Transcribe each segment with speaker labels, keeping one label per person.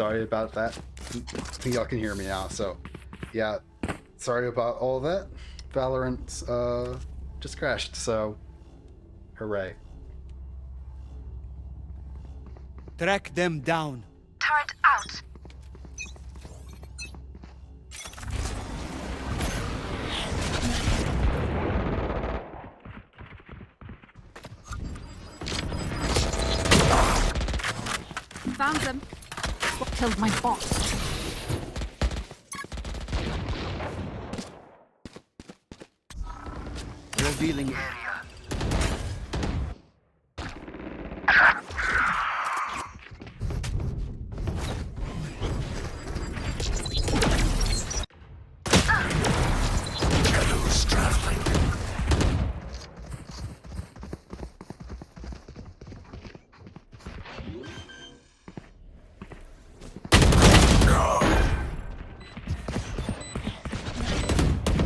Speaker 1: Sorry about that. I think y'all can hear me now. So, yeah, sorry about all that. Valorant just crashed. So, hooray!
Speaker 2: Track them down.
Speaker 3: Turret out. Found them. What killed my boss?
Speaker 2: Revealing area.
Speaker 4: Shadows traveling.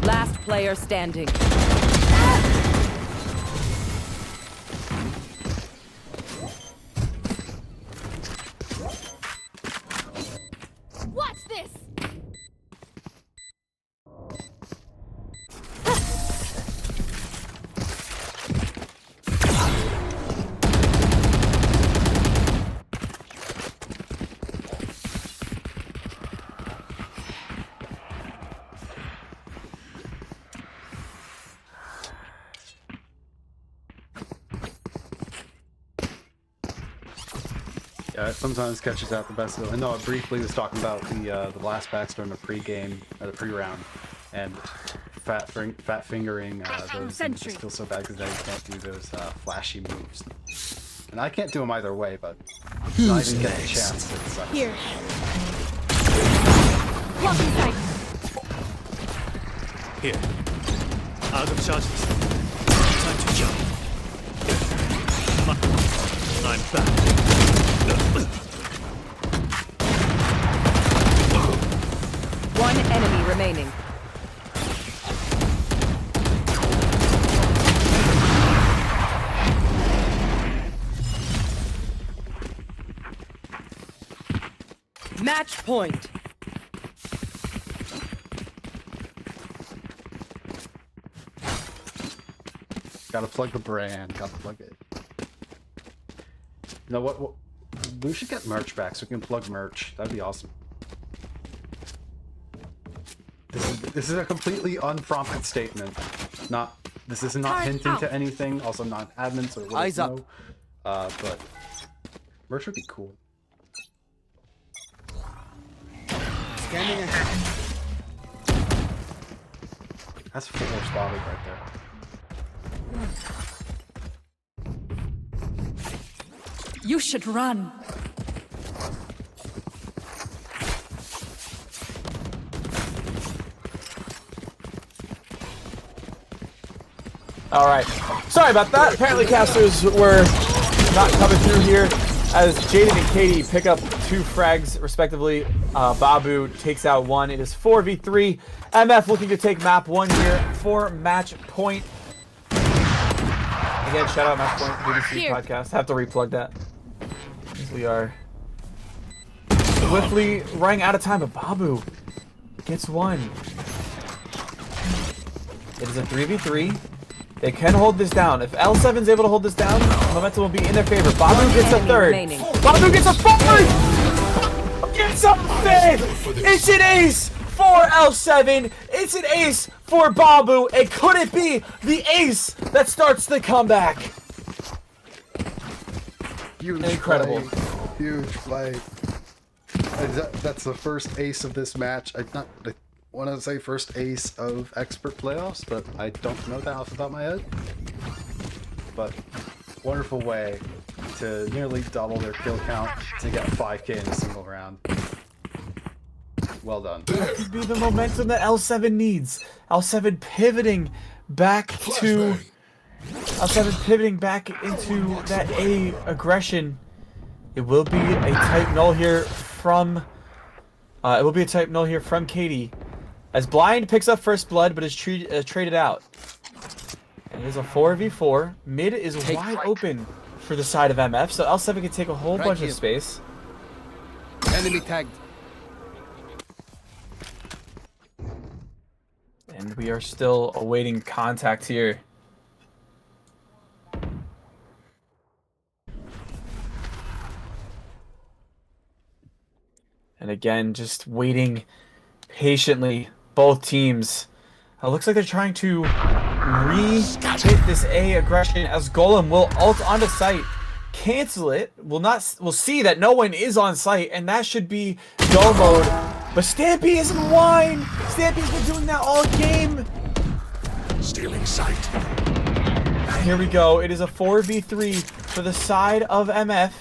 Speaker 5: Last player standing.
Speaker 3: Watch this.
Speaker 1: Yeah, it sometimes catches out the best of it. I know I briefly was talking about the last backs during the pre-game, or the pre-round, and fat fingering those things just feel so bad because they can't do those flashy moves. And I can't do them either way, but not even getting a chance. It sucks.
Speaker 3: Here. Blocking sight.
Speaker 4: Here. Out of charges. Time to jump. I'm back.
Speaker 5: One enemy remaining. Match point.
Speaker 1: Gotta plug the brand. Gotta plug it. You know what? We should get merch back so we can plug merch. That'd be awesome. This is a completely unprompted statement. This is not hinting to anything. Also, not admin, so it wouldn't know. But merch would be cool.
Speaker 2: Scanning ahead.
Speaker 1: That's 4 spotted right there.
Speaker 3: You should run.
Speaker 6: All right. Sorry about that. Apparently casters were not coming through here as Jaden and Katie pick up 2 frags respectively. Babu takes out 1. It is 4v3. MF looking to take map 1 here for match point. Again, shout out match point VDC podcast. Have to replug that. We are swiftly running out of time, but Babu gets 1. It is a 3v3. They can hold this down. If L7's able to hold this down, momentum will be in their favor. Babu gets a 3rd. Babu gets a 4th! Get something! It's an ace for L7. It's an ace for Babu. And could it be the ace that starts the comeback?
Speaker 1: Huge
Speaker 6: Incredible.
Speaker 1: Play. Huge play. That's the first ace of this match. I want to say first ace of expert playoffs, but I don't know that off the top of my head. But wonderful way to nearly double their kill count to get 5k in a single round. Well done.
Speaker 6: That could be the momentum that L7 needs. L7 pivoting back to... L7 pivoting back into that A aggression. It will be a type null here from... Katie. As Blind picks up first blood, but is traded out. And it is a 4v4. Mid is wide open for the side of MF, so L7 can take a whole bunch of space.
Speaker 2: Enemy tagged.
Speaker 6: And we are still awaiting contact here. And again, just waiting patiently, both teams. Looks like they're trying to re-hit this A aggression as Golem will ult onto site, cancel it. We'll see that no one is on site, and that should be go mode. But Stampy is in wine. Stampy's been doing that all game.
Speaker 7: Stealing sight.
Speaker 6: Here we go. It is a 4v3 for the side of MF,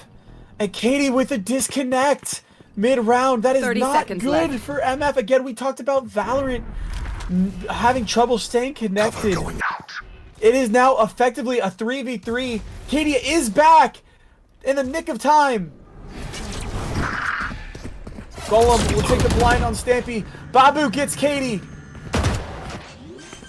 Speaker 6: and Katie with a disconnect mid-round. That is
Speaker 5: 30
Speaker 6: not
Speaker 5: seconds
Speaker 6: good
Speaker 5: left.
Speaker 6: for MF. Again, we talked about Valorant having trouble staying connected.
Speaker 7: Going out.
Speaker 6: It is now effectively a 3v3. Katie is back in the nick of time. Golem will take the blind on Stampy. Babu gets Katie.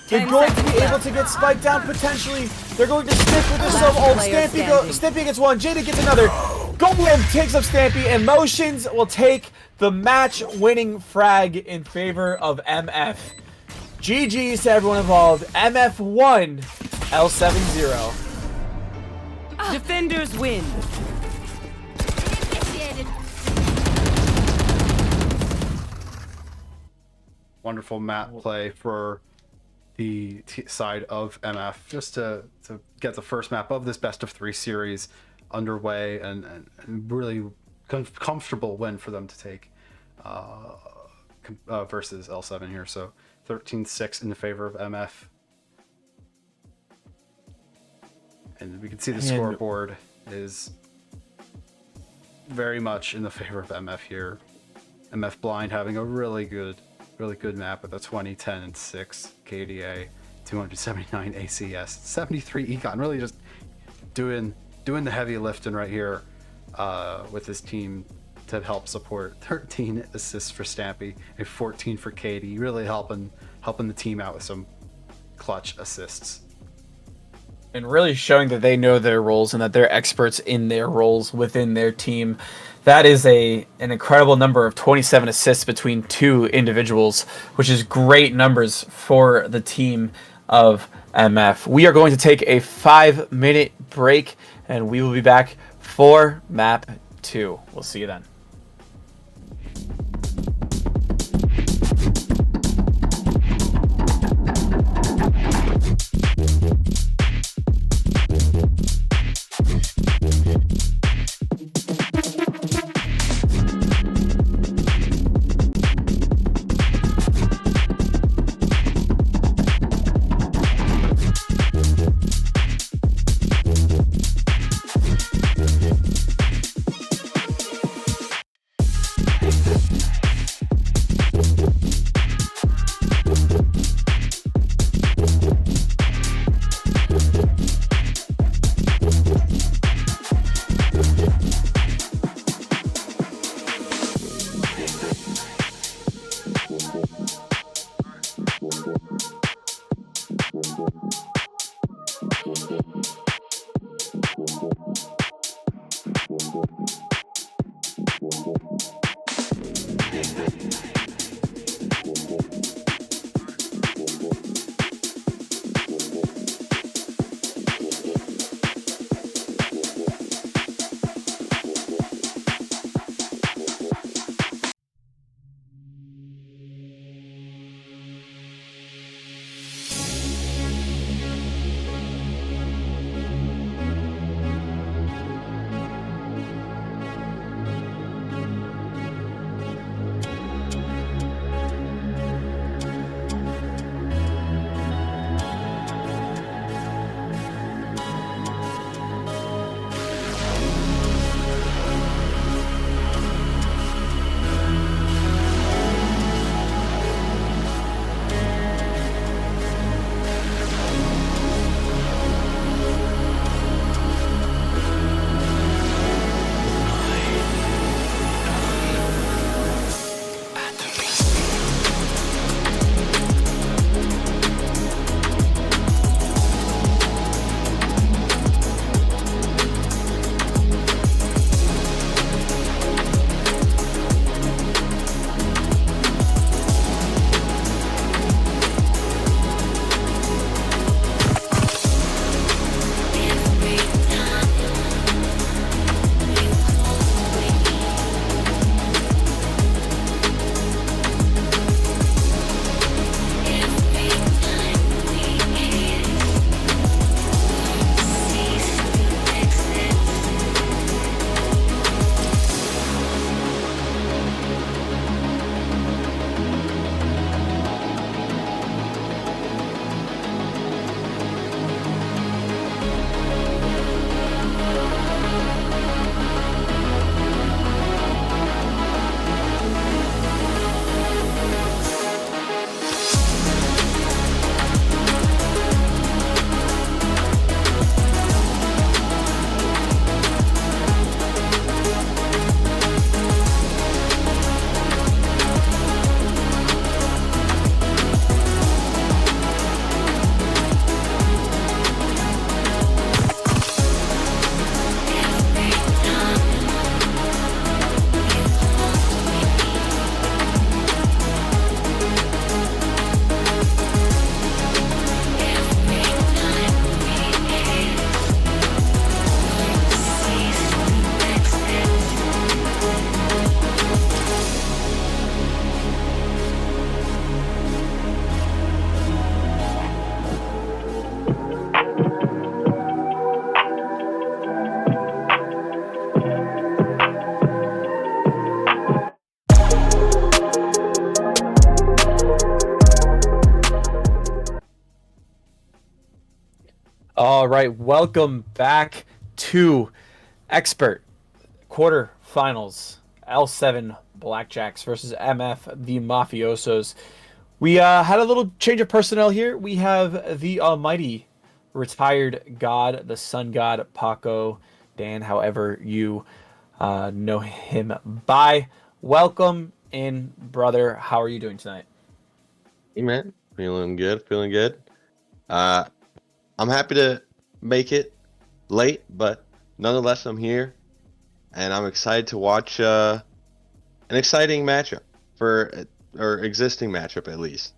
Speaker 6: They're
Speaker 5: 10
Speaker 6: going to be
Speaker 5: seconds
Speaker 6: able
Speaker 5: left.
Speaker 6: to get spiked down potentially. They're going to stick with the
Speaker 5: Last
Speaker 6: sub ult.
Speaker 5: player
Speaker 6: Stampy gets one. Jada gets another. Golem takes up Stampy, and Motions will take the match-winning frag in favor of MF. GG's to everyone involved. MF 1, L7 0.
Speaker 5: Defenders win.
Speaker 3: Initiated.
Speaker 1: Wonderful map play for the side of MF, just to get the first map of this best of 3 series underway, and really comfortable win for them to take versus L7 here. So 13-6 in the favor of MF. And we can see the scoreboard is very much in the favor of MF here. MF Blind having a really good map with a 20, 10, and 6 KDA, 279 ACS, 73 econ. Really just doing the heavy lifting right here with his team to help support. 13 assists for Stampy, and 14 for Katie. Really helping the team out with some clutch assists.
Speaker 6: And really showing that they know their roles and that they're experts in their roles within their team. That is an incredible number of 27 assists between 2 individuals, which is great numbers for the team of MF. We are going to take a 5-minute break, and we will be back for map 2. We'll see you then. All right, welcome back to Expert quarterfinals. L7 Blackjacks versus MF the Mafiosos. We had a little change of personnel here. We have the almighty retired god, the sun god, Paco, Dan, however you know him by. Welcome in, brother. How are you doing tonight?
Speaker 8: Hey man, feeling good, feeling good. I'm happy to make it late, but nonetheless I'm here, and I'm excited to watch an exciting matchup or existing matchup at least.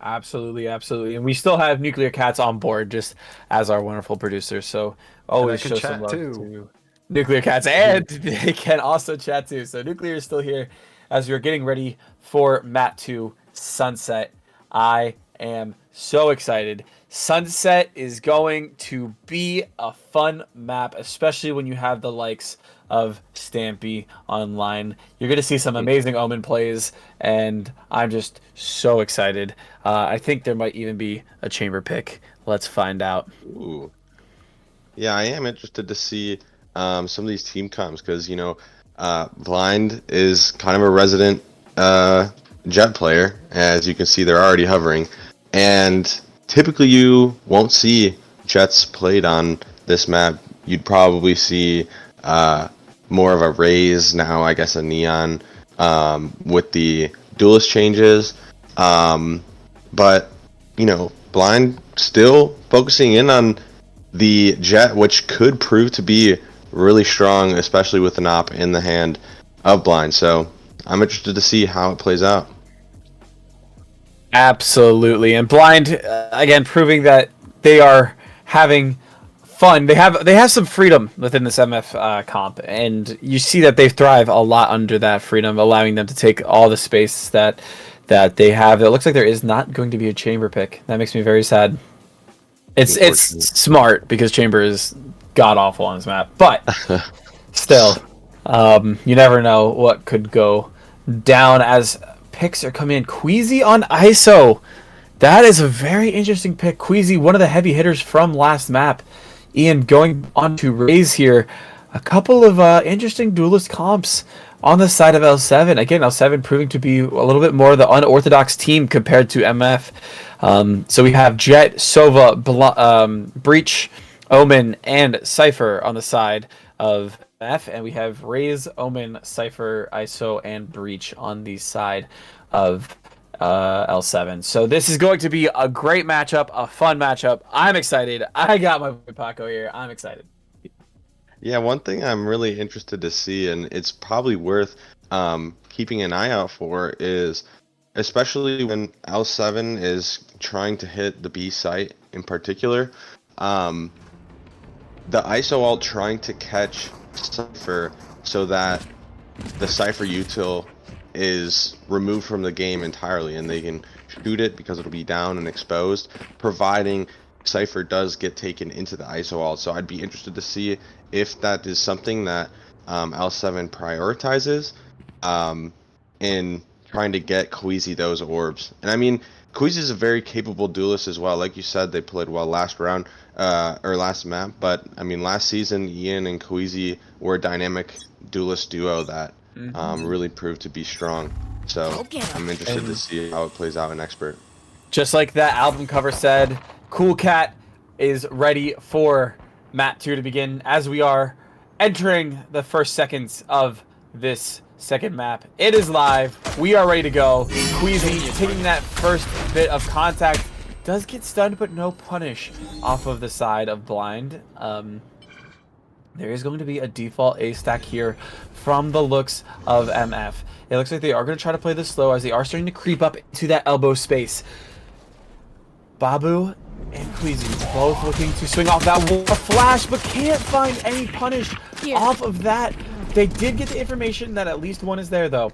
Speaker 6: Absolutely, absolutely. And we still have NuclearCats on board just as our wonderful producer, so always
Speaker 1: can
Speaker 6: show
Speaker 1: chat
Speaker 6: some love
Speaker 1: too.
Speaker 6: to NuclearCats, and they can also chat too. So Nuclear is still here as we're getting ready for Mat 2 Sunset. I am so excited. Sunset is going to be a fun map, especially when you have the likes of Stampy online. You're going to see some amazing Omen plays, and I'm just so excited. I think there might even be a chamber pick. Let's find out.
Speaker 8: Ooh, yeah, I am interested to see some of these team comps because Blind is kind of a resident Jet player. As you can see, they're already hovering, and typically you won't see Jets played on this map. You'd probably see more of a Raze, now I guess a Neon, with the duelist changes. But Blind still focusing in on the Jet, which could prove to be really strong, especially with an op in the hand of Blind. So I'm interested to see how it plays out.
Speaker 6: Absolutely. And Blind, again, proving that they are having fun. They have some freedom within this MF comp, and you see that they thrive a lot under that freedom, allowing them to take all the space that they have. It looks like there is not going to be a chamber pick. That makes me very sad. It's smart because chamber is god awful on this map, but still, you never know what could go down as picks are coming in. Queasy on ISO. That is a very interesting pick. Queasy, one of the heavy hitters from last map. Ian going on to Raze here. A couple of interesting duelist comps on the side of L7. Again, L7 proving to be a little bit more the unorthodox team compared to MF. So we have Jet, Sova, Breach, Omen, and Cypher on the side of MF. And we have Raze, Omen, Cypher, ISO, and Breach on the side of L7. So this is going to be a great matchup, a fun matchup. I'm excited. I got my boy Paco here. I'm excited.
Speaker 8: Yeah, one thing I'm really interested to see, and it's probably worth keeping an eye out for, is especially when L7 is trying to hit the B site in particular, the ISO ult trying to catch Cypher so that the Cypher util is removed from the game entirely and they can shoot it because it'll be down and exposed, providing Cypher does get taken into the ISO ult. So I'd be interested to see if that is something that L7 prioritizes in trying to get Queasy those orbs. And I mean, Queasy is a very capable duelist as well. Like you said, they played well last round or last map, but I mean last season Ian and Queasy were a dynamic duelist duo that really proved to be strong. So I'm interested to see how it plays out in Expert.
Speaker 6: Just like that album cover said, Cool Cat is ready for Mat 2 to begin as we are entering the first seconds of this second map. It is live. We are ready to go. Queasy taking that first bit of contact. Does get stunned, but no punish off of the side of Blind. There is going to be a default A stack here from the looks of MF. It looks like they are going to try to play this slow as they are starting to creep up into that elbow space. Babu and Queasy both looking to swing off that flash, but can't find any punish off of that. They did get the information that at least one is there, though,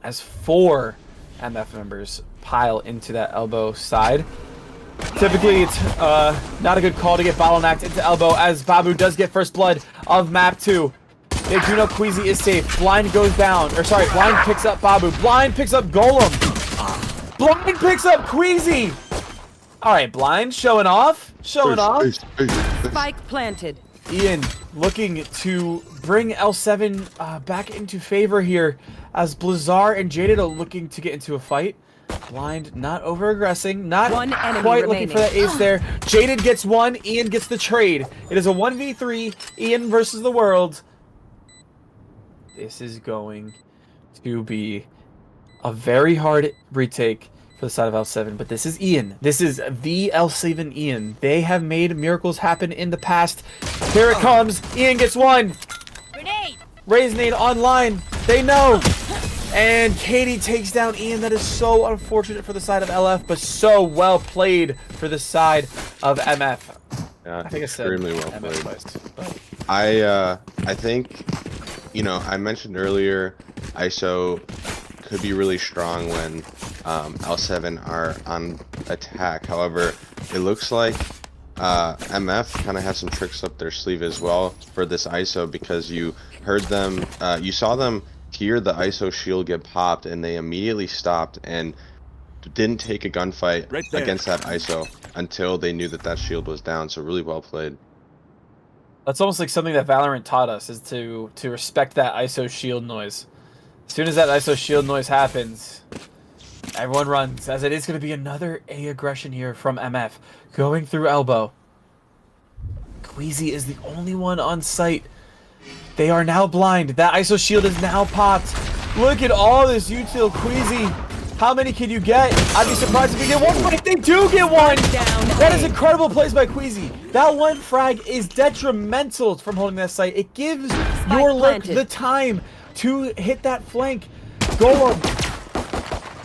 Speaker 6: as 4 MF members pile into that elbow side. Typically, it's not a good call to get bottlenecked into elbow, as Babu does get first blood of map 2. They do know Queasy is safe. Blind goes down. Or sorry, Blind picks up Babu. Blind picks up Golem. Blind picks up Queasy. All right, Blind showing off. Showing off.
Speaker 5: Spike planted.
Speaker 6: Ian looking to bring L7 back into favor here as Blizzard and Jaded are looking to get into a fight. Blind not over-aggressing, not
Speaker 5: One enemy
Speaker 6: quite
Speaker 5: remaining.
Speaker 6: looking for that ace there. Jaded gets one, Ian gets the trade. It is a 1v3, Ian versus the world. This is going to be a very hard retake for the side of L7, but this is Ian. This is the L7 Ian. They have made miracles happen in the past. Here it comes. Ian gets one.
Speaker 3: Grenade!
Speaker 6: Raisinade online. They know. And Katie takes down Ian. That is so unfortunate for the side of LF, but so well played for the side of MF.
Speaker 8: Yeah,
Speaker 6: I think I said
Speaker 8: extremely well
Speaker 6: MF
Speaker 8: played.
Speaker 6: twice, but
Speaker 8: I think, you know, I mentioned earlier, ISO could be really strong when L7 are on attack. However, it looks like MF kind of has some tricks up their sleeve as well for this ISO, because you heard them, you saw them hear the ISO shield get popped, and they immediately stopped and didn't take a gunfight against that ISO until they knew that that shield was down. So really well played.
Speaker 6: that's almost like something that Valorant taught us, is to respect that ISO shield noise. As soon as that ISO shield noise happens, everyone runs, as it is going to be another A aggression here from MF. Going through elbow. Queasy is the only one on site. They are now blind. That ISO shield is now popped. Look at all this util, Queasy. How many can you get? I'd be surprised if you get one, but if they do get one, that is incredible plays by Queasy. That one frag is detrimental from holding that site. It gives your Lurk the time to hit that flank.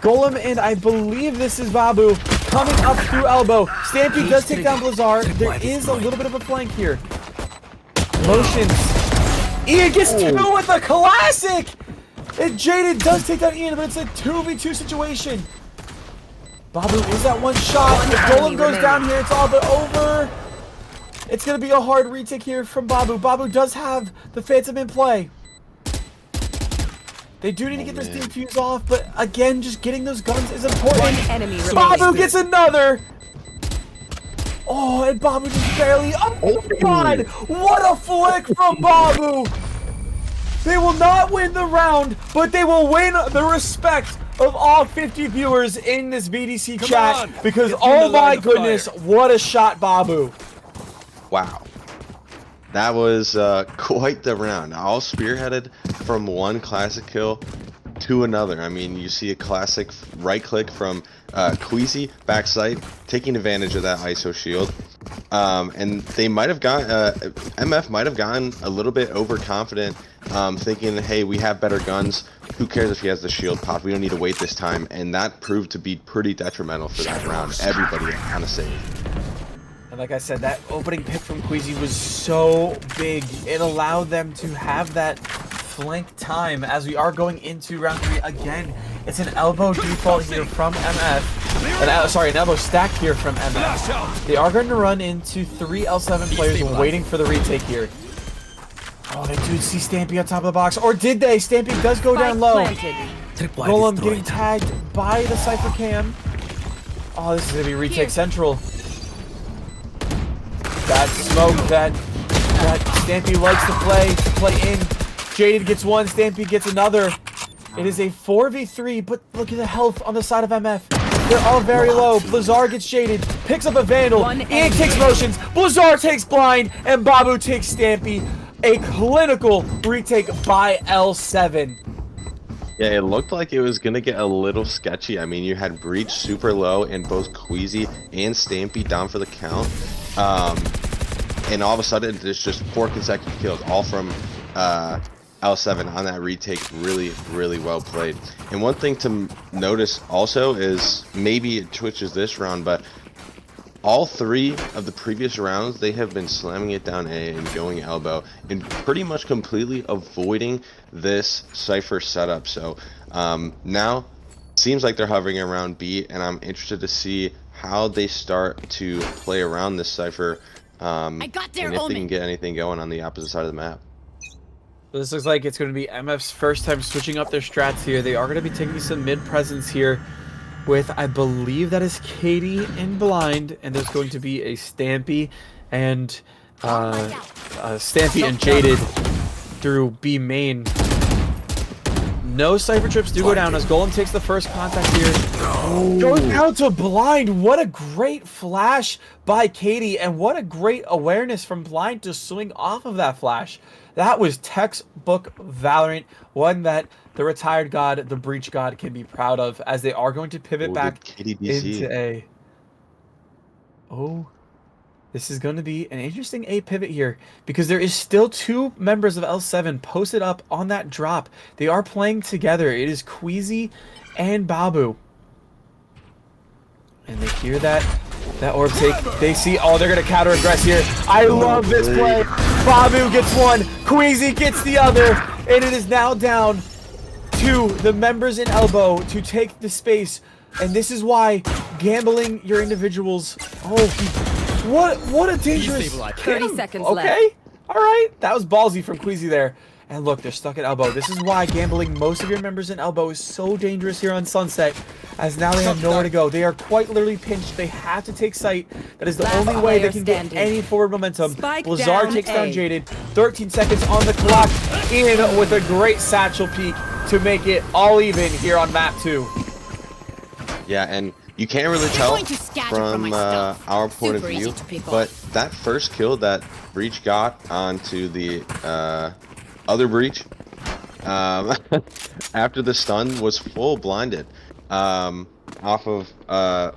Speaker 6: Golem, and I believe this is Babu coming up through elbow. Stampy does take down Blizzard. There is a little bit of a flank here. Motions. Ian gets two with a classic! And Jaded does take down Ian, but it's a 2v2 situation. Babu is that one shot. If Golem goes down here, it's all but over. It's going to be a hard retake here from Babu. Babu does have the Phantom in play. They do need to get this defuse off, but again, just getting those guns is important.
Speaker 5: One enemy
Speaker 6: Babu gets another. Oh, and Babu just barely. Oh my god! What a flick from Babu! They will not win the round, but they will win the respect of all 50 viewers in this VDC chat, because oh my goodness, what a shot, Babu!
Speaker 8: Wow. That was quite the round. All spearheaded from one classic kill to another. I mean, you see a classic right click from Queasy backside, taking advantage of that ISO shield. And they might have MF might have gotten a little bit overconfident, thinking, hey, we have better guns. Who cares if he has the shield popped? We don't need to wait this time. And that proved to be pretty detrimental for that round. Everybody on a save.
Speaker 6: And like I said, that opening pick from Queasy was so big. It allowed them to have that flank time as we are going into round 3 again. It's an elbow default here from MF. Sorry, an elbow stack here from MF. They are going to run into 3 L7 players waiting for the retake here. Oh, they do see Stampy on top of the box. Or did they? Stampy does go down low. Golem getting tagged by the Cypher Cam. Oh, this is going to be retake central. That smoke that Stampy likes to play in. Jaded gets one, Stampy gets another. It is a 4v3, but look at the health on the side of MF. They're all very low. Blizzard gets Jaded, picks up a Vandal. Ian takes motions, Blizzard takes blind, and Babu takes Stampy. A clinical retake by L7.
Speaker 8: Yeah, it looked like it was gonna get a little sketchy. I mean, you had Breach super low and both Queasy and Stampy down for the count. And all of a sudden, there's just 4 consecutive kills, all from L7 on that retake. Really, really well played. And one thing to notice also is, maybe it twitches this round, but all 3 of the previous rounds, they have been slamming it down A and going elbow and pretty much completely avoiding this Cypher setup. So now seems like they're hovering around B, and I'm interested to see how they start to play around this Cypher, and if they can get anything going on the opposite side of the map.
Speaker 6: So this looks like it's going to be MF's first time switching up their strats here. They are going to be taking some mid presence here. with, I believe that is Katie in blind, and there's going to be a Stampy and Jaded through B main. No Cypher trips do go down as Golem takes the first contact here. Goes down to blind. What a great flash by Katie, and what a great awareness from blind to swing off of that flash. That was textbook Valorant, one that the retired god, the Breach God, can be proud of, as they are going to pivot back into A. Oh, this is going to be an interesting A pivot here, because there is still 2 members of L7 posted up on that drop. They are playing together. It is Queasy and Babu. And they hear that orb take. They see, oh, they're going to counter aggress here. I love this play. Babu gets one. Queasy gets the other. And it is now down to the members in elbow to take the space. And this is why gambling your individuals. Oh, what a dangerous.
Speaker 5: 30 seconds left.
Speaker 6: Okay. All right. That was ballsy from Queasy there. And look, they're stuck at elbow. This is why gambling most of your members in elbow is so dangerous here on Sunset, as now they have nowhere to go. They are quite literally pinched. They have to take sight. That is the only way they can get any forward momentum. Blizzard takes down Jaded. 13 seconds on the clock. In with a great satchel peek to make it all even here on map 2.
Speaker 8: Yeah, and you can't really tell from our point of view, but that first kill that Breach got onto the other Breach after the stun was full blinded off of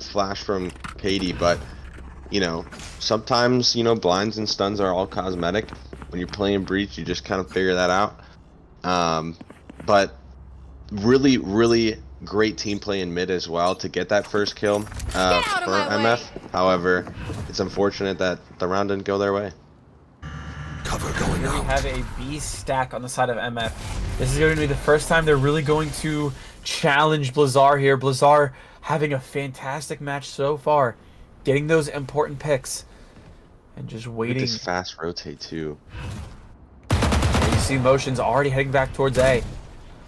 Speaker 8: flash from Katie. But you know, sometimes, you know, blinds and stuns are all cosmetic. When you're playing Breach, you just kind of figure that out. But really great team play in mid as well to get that first kill for MF. However, it's unfortunate that the round didn't go their way.
Speaker 7: Cover going out.
Speaker 6: We have a B stack on the side of MF. This is going to be the first time they're really going to challenge Blizzard here. Blizzard having a fantastic match so far, getting those important picks, and just waiting.
Speaker 8: With this fast rotate too.
Speaker 6: And you see motions already heading back towards A.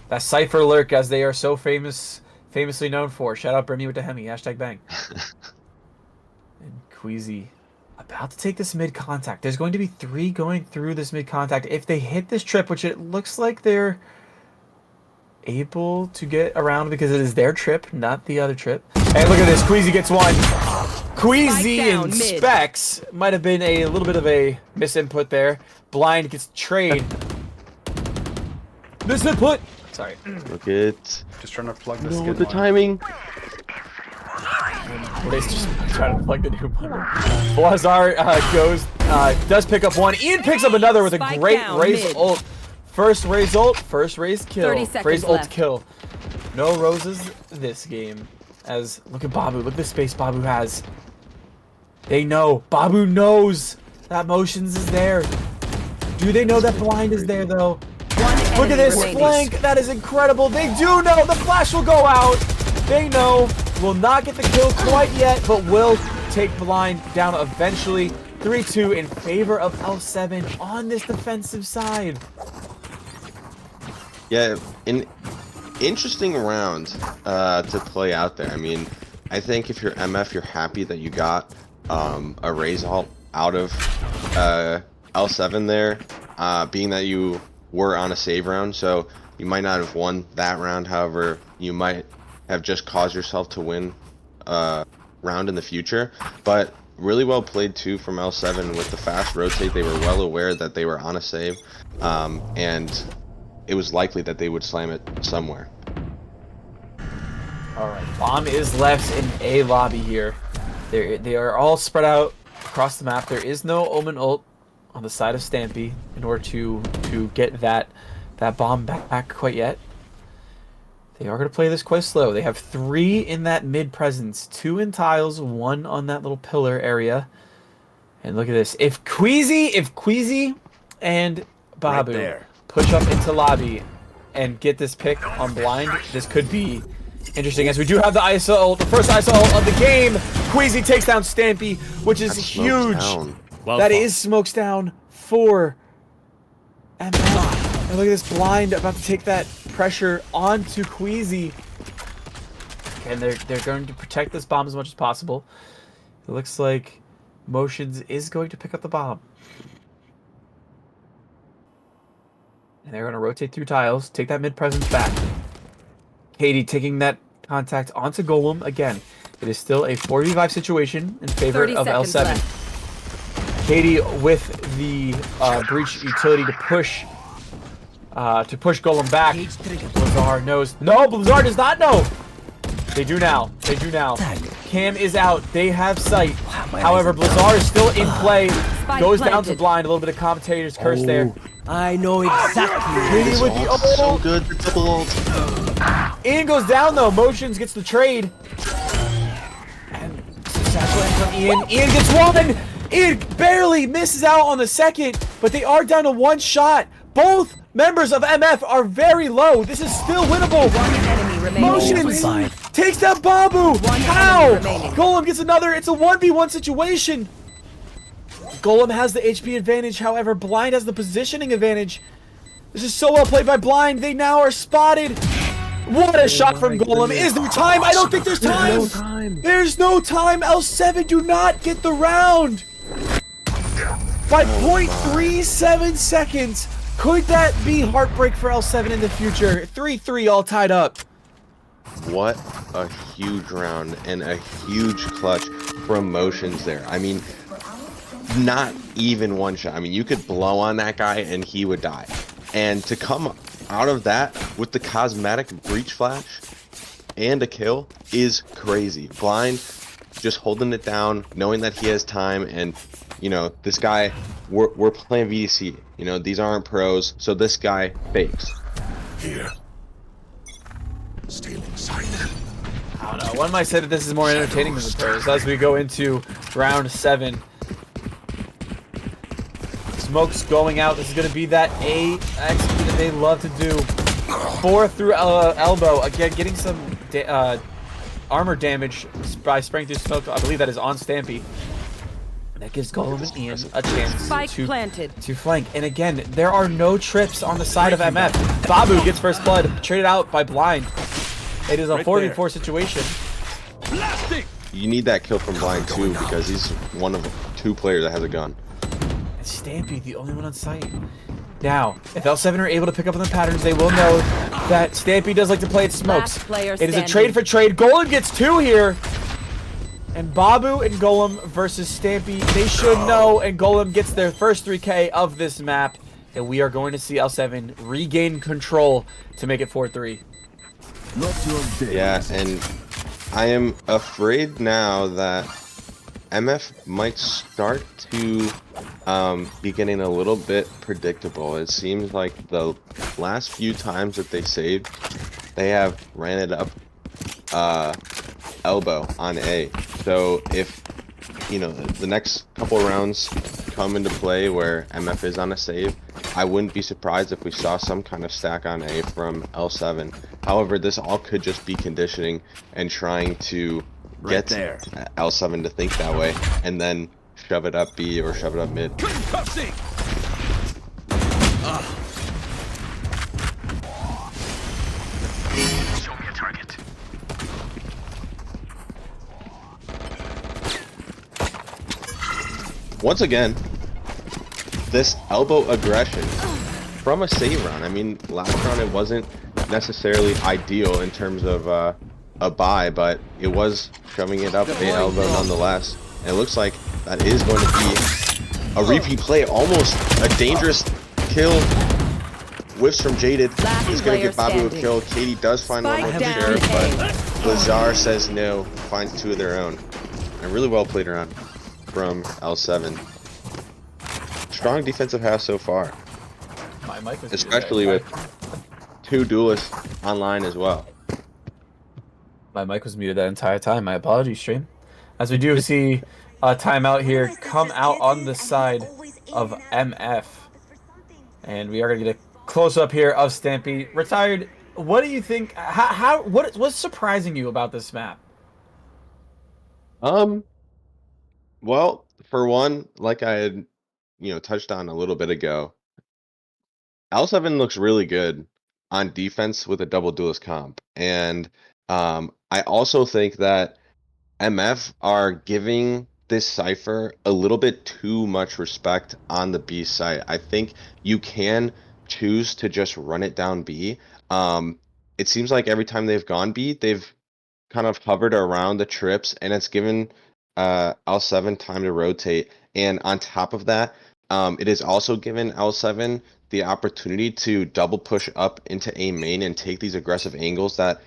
Speaker 6: That Cypher lurk, as they are so famously known for. Shout out Bernie with the Hemi, #bang. And Queasy about to take this mid contact. There's going to be 3 going through this mid contact. If they hit this trip, which it looks like they're able to get around because it is their trip, not the other trip. And look at this, Queasy gets one. Queasy and Specs might have been a little bit of a misinput there. Blind gets trade. Misinput! Sorry.
Speaker 8: Look at.
Speaker 1: Just trying to plug this.
Speaker 8: No, the timing.
Speaker 6: He's just trying to plug the new button. Blizzard does pick up one. Ian picks up another with a great Raze ult. First Raze ult, first Raze kill. Raze ult kill. No roses this game. As look at Babu. Look at the space Babu has. They know. Babu knows that motions is there. Do they know that blind is there though? Look at this flank. That is incredible. They do know the flash will go out. They know. Will not get the kill quite yet, but will take blind down eventually. 3-2 in favor of L7 on this defensive side.
Speaker 8: Yeah, an interesting round to play out there. I mean, I think if you're MF, you're happy that you got a Raze ult out of L7 there, being that you were on a save round, so you might not have won that round. However, you might have just caused yourself to win a round in the future. But really well played too from L7 with the fast rotate. They were well aware that they were on a save, and it was likely that they would slam it somewhere.
Speaker 6: Alright, bomb is left in A lobby here. They are all spread out across the map. There is no Omen ult on the side of Stampy in order to get that bomb back quite yet. They are going to play this quite slow. They have 3 in that mid presence, 2 in tiles, 1 on that little pillar area. And look at this. If Queasy and Babu push up into lobby and get this pick on blind, this could be interesting, as we do have the ISO ult, the first ISO ult of the game. Queasy takes down Stampy, which is huge. That is smokes down for MF. And look at this blind about to take that pressure onto Queasy. And they're going to protect this bomb as much as possible. It looks like Motions is going to pick up the bomb. And they're going to rotate through tiles, take that mid-presence back. Katie taking that contact onto Golem. Again, it is still a 4v5 situation in favor of L7.
Speaker 5: Left.
Speaker 6: Katie with the breach utility to push Golem back. Blizzard knows. No, Blizzard does not know. They do now. They do now. Cam is out. They have sight. However, Blizzard is still in play. Goes down to blind. A little bit of commentator's curse there.
Speaker 2: I know exactly.
Speaker 6: Katie with the ult.
Speaker 8: So good, the double ult.
Speaker 6: Ian goes down though. Motions gets the trade. And satchel ends on Ian. Ian gets one. Ian barely misses out on the second, but they are down to one shot. Both members of MF are very low. This is still winnable.
Speaker 5: One enemy remaining.
Speaker 6: Motions takes that Babu. How?
Speaker 5: remaining.
Speaker 6: Golem gets another. It's a 1v1 situation. Golem has the HP advantage. However, Blind has the positioning advantage. This is so well played by Blind. They now are spotted. What a shot from Golem. Is there time? I don't think there's time. There's no time. L7 do not get the round. By 0.37 seconds. Could that be heartbreak for L7 in the future? 3-3 all tied up.
Speaker 8: What a huge round and a huge clutch from Motions there. I mean, not even one shot. I mean, you could blow on that guy and he would die. And to come out of that with the cosmetic breach flash and a kill is crazy. Blind just holding it down, knowing that he has time, and you know, this guy, we're playing VDC. You know, these aren't pros, so this guy fakes.
Speaker 7: Here. Stealing sight.
Speaker 6: I don't know. One might say that this is more entertaining than the pros as we go into round 7. Smoke's going out. This is going to be that A execute that they love to do. 4 through elbow. Again, getting some armor damage by spraying through smoke. I believe that is on Stampy. That gives Golem and Ian a chance to flank. And again, there are no trips on the side of MF. Babu gets first blood, traded out by Blind. It is a 4v4 situation.
Speaker 8: You need that kill from Blind too, because he's one of 2 players that has a gun.
Speaker 6: And Stampy, the only one on site. Now, if L7 are able to pick up on the patterns, they will know that Stampy does like to play at smokes. It is a trade for trade. Golem gets 2 here. And Babu and Golem versus Stampy, they should know, and Golem gets their first 3K of this map, and we are going to see L7 regain control to make it 4-3.
Speaker 8: Yeah, and I am afraid now that MF might start to be getting a little bit predictable. It seems like the last few times that they saved, they have ran it up elbow on A. So if, you know, the next couple rounds come into play where MF is on a save, I wouldn't be surprised if we saw some kind of stack on A from L7. However, this all could just be conditioning and trying to get L7 to think that way and then shove it up B or shove it up mid.
Speaker 7: Show me a target.
Speaker 8: Once again, this elbow aggression from a save round. I mean, last round it wasn't necessarily ideal in terms of a buy, but it was shoving it up the elbow nonetheless. And it looks like that is going to be a repeat play, almost a dangerous kill. Whiffs from Jaded. He's going to give Babu a kill. Katie does find one with the Sheriff, but Lazar says no, finds 2 of their own. A really well played round from L7. Strong defensive half so far,
Speaker 6: My mic was
Speaker 8: especially with 2 duelists online as well.
Speaker 6: My mic was muted that entire time. My apologies, stream. As we do see a timeout here come out on the side of MF. And we are going to get a close-up here of Stampy. Retired, what do you think? What's surprising you about this map?
Speaker 8: Well, for one, like I had, touched on a little bit ago, L7 looks really good on defense with a double duelist comp. And I also think that MF are giving this cipher a little bit too much respect on the B side. I think you can choose to just run it down B. It seems like every time they've gone B, they've kind of hovered around the trips, and it's given L7 time to rotate. And on top of that, it has also given L7 the opportunity to double push up into A main and take these aggressive angles that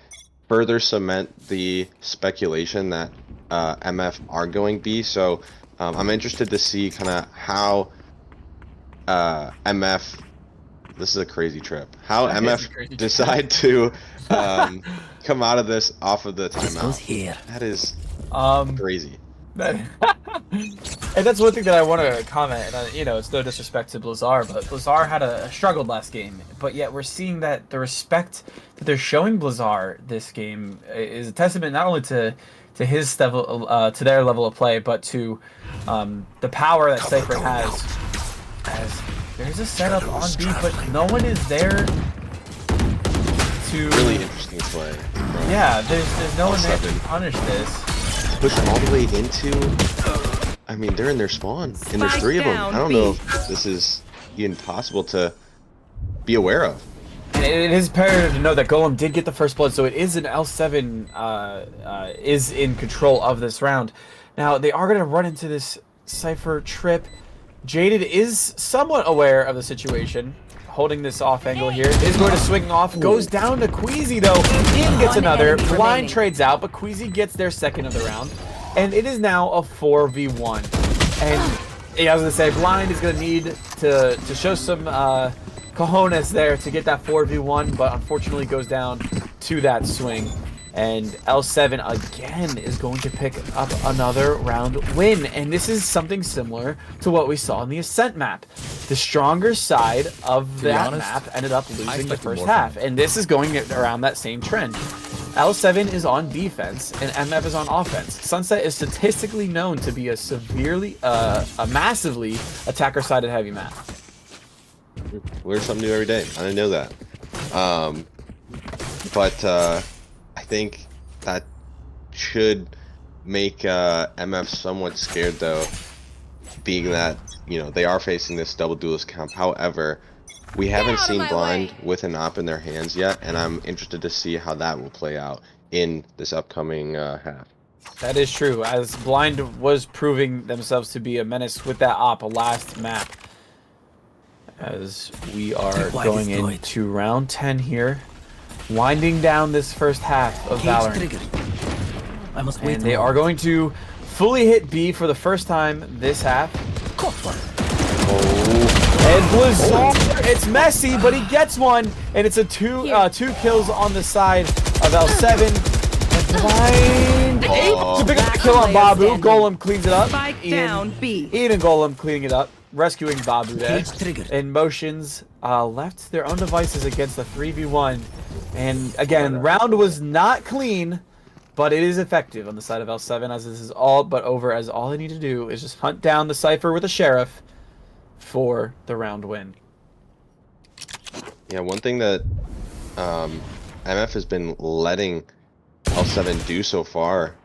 Speaker 8: further cement the speculation that MF are going B. So I'm interested to see kind of how MF. This is a crazy trip. How MF decide to come out of this off of the timeout. That is crazy.
Speaker 6: And that's one thing that I want to comment. And, you know, it's no disrespect to Blizzard, but Blizzard had a struggled last game. But yet we're seeing that the respect that they're showing Blizzard this game is a testament not only to his level, to their level of play, but to the power that Cypher has. As there's a setup on B, but no one is there to.
Speaker 8: Really interesting play.
Speaker 6: Yeah, there's no one there to punish this.
Speaker 8: Push all the way into. I mean, they're in their spawn, and there's 3 of them. I don't know if this is even possible to be aware of.
Speaker 6: And it is imperative to know that Golem did get the first blood, so it is an L7 is in control of this round. Now they are going to run into this Cypher trip. Jaded is somewhat aware of the situation, holding this off angle here. Is going to swing off, goes down to Queasy though. Ian gets another. Blind trades out, but Queasy gets their second of the round. And it is now a 4v1. And yeah, I was going to say, Blind is going to need to show some cojones there to get that 4v1, but unfortunately goes down to that swing. And L7 again is going to pick up another round win. And this is something similar to what we saw in the Ascent map. The stronger side of that map ended up losing the first half. And this is going around that same trend. L7 is on defense and MF is on offense. Sunset is statistically known to be a massively attacker-sided heavy map.
Speaker 8: Learn something new every day. I didn't know that. I think that should make MF somewhat scared, though, being that, you know, they are facing this double duelist comp. However, we haven't seen Blind with an op in their hands yet, and I'm interested to see how that will play out in this upcoming half.
Speaker 6: That is true, as Blind was proving themselves to be a menace with that op last map. As we are going into round 10 here. Winding down this first half of Valorant. And they are going to fully hit B for the first time this half. And Blizzard, it's messy, but he gets one, and it's a two kills on the side of L7. And Blind able to pick up the kill on Babu. Golem cleans it up. Ian and Golem cleaning it up, rescuing Babu there. And Motions left their own devices against the 3v1. And again, round was not clean, but it is effective on the side of L7, as this is all but over, as all they need to do is just hunt down the Cypher with a Sheriff for the round win.
Speaker 8: Yeah, one thing that MF has been letting L7 do so far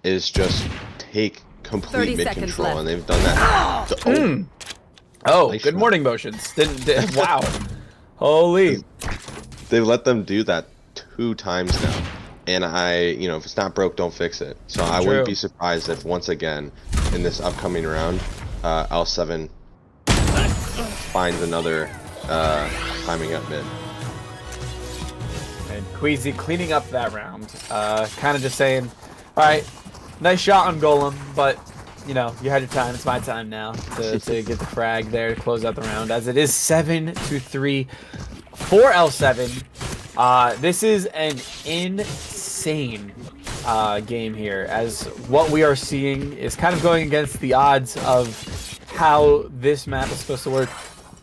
Speaker 8: is just take complete mid control, and they've done that.
Speaker 6: Oh, nice good shot. Morning, Motions. Wow. Holy.
Speaker 8: They've let them do that 2 times now, and you know, if it's not broke, don't fix it. So I wouldn't be surprised if once again in this upcoming round, L7 finds another timing up mid.
Speaker 6: And Queasy cleaning up that round, kind of just saying, all right, nice shot on Golem, but you know, you had your time. It's my time now to get the frag there to close out the round, as it is 7-3. For L7, this is an insane game here, as what we are seeing is kind of going against the odds of how this map is supposed to work.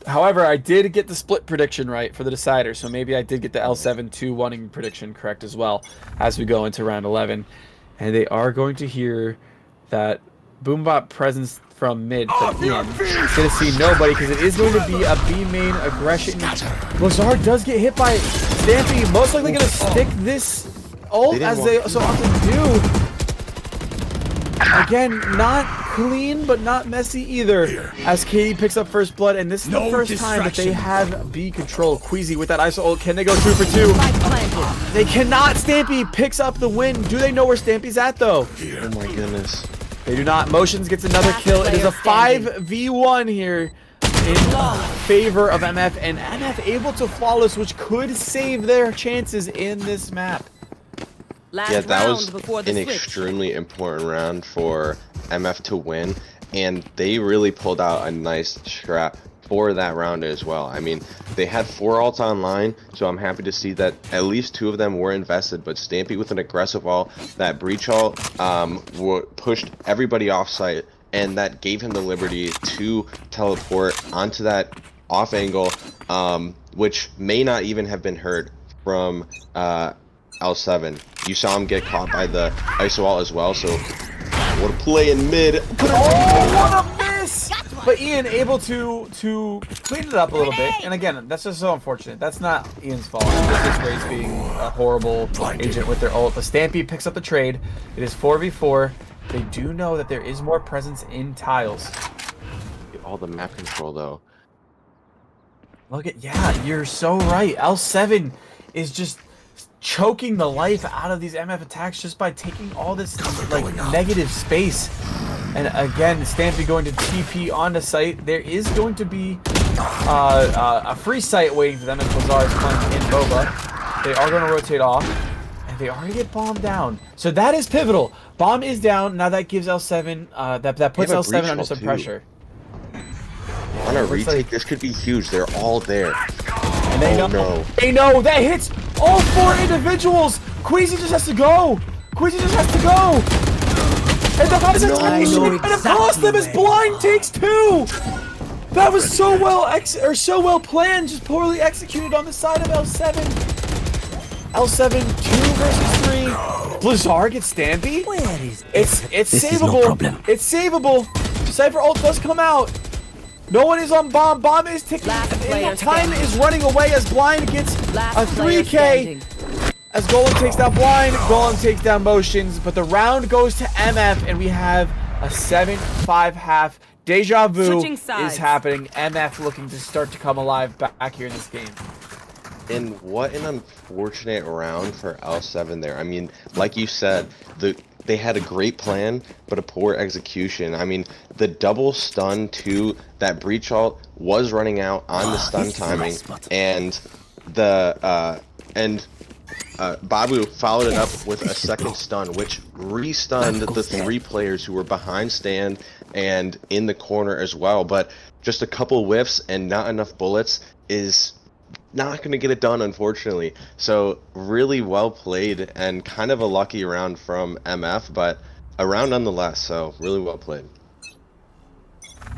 Speaker 6: However, I did get the split prediction right for the decider, so maybe I did get the L7 2-1 prediction correct as well as we go into round 11. And they are going to hear that Boombot presence from mid, but Ian is going to see nobody, because it is going to be a B main aggression. Blizzard does get hit by Stampy, most likely going to stick this ult as they so often do. Again, not clean, but not messy either. As Katie picks up first blood, and this is the first time that they have B control. Queasy with that ISO ult. Can they go 2 for 2? They cannot. Stampy picks up the win. Do they know where Stampy's at, though?
Speaker 8: Oh my goodness.
Speaker 6: They do not. Motions gets another kill. It is a 5v1 here in favor of MF, and MF able to flawless, which could save their chances in this map.
Speaker 8: Yeah, that was an extremely important round for MF to win, and they really pulled out a nice scrap for that round as well. I mean, they had 4 ults online, so I'm happy to see that at least 2 of them were invested, but Stampy with an aggressive ult, that breach ult pushed everybody off site, and that gave him the liberty to teleport onto that off angle, which may not even have been heard from L7. You saw him get caught by the ISO ult as well, so what a play in mid.
Speaker 6: Oh, what a miss! But Ian able to clean it up a little bit, and again, that's just so unfortunate. That's not Ian's fault. This is Raze being a horrible agent with their ult. But Stampy picks up the trade. It is 4v4. They do know that there is more presence in tiles.
Speaker 8: All the map control though.
Speaker 6: Look at, yeah, you're so right. L7 is just choking the life out of these MF attacks just by taking all this like negative space. And again, Stampy going to TP onto site. There is going to be a free site waiting for them as Lazar is playing in Boba. They are going to rotate off, and they are going to get bombed down. So that is pivotal. Bomb is down. Now that gives L7 that puts L7 under some pressure.
Speaker 8: On a retake, this could be huge. They're all there.
Speaker 6: And they know. They know that hits all 4 individuals. Queasy just has to go. Queasy just has to go. And the House and it cost them as Blind takes 2. That was so well planned, just poorly executed on the side of L7. L7 2 versus 3. Blizzard gets Stampy.
Speaker 2: Where is
Speaker 6: it's savable.
Speaker 2: No problem.
Speaker 6: It's savable. Cypher ult does come out. No one is on bomb. Bomb is ticking. And time is running away as Blind gets a 3K. As Golem takes down Blind, Golem takes down Motions, but the round goes to MF, and we have a 7-5 half. Deja vu is happening. MF looking to start to come alive back here in this game.
Speaker 8: And what an unfortunate round for L7 there. I mean, like you said, they had a great plan, but a poor execution. I mean, the double stun to that breach ult was running out on the stun timing, and Babu followed it up with a second stun, which re-stunned the 3 players who were behind stand and in the corner as well. But just a couple whiffs and not enough bullets is not going to get it done, unfortunately. So really well played and kind of a lucky round from MF, but a round nonetheless, so really well played.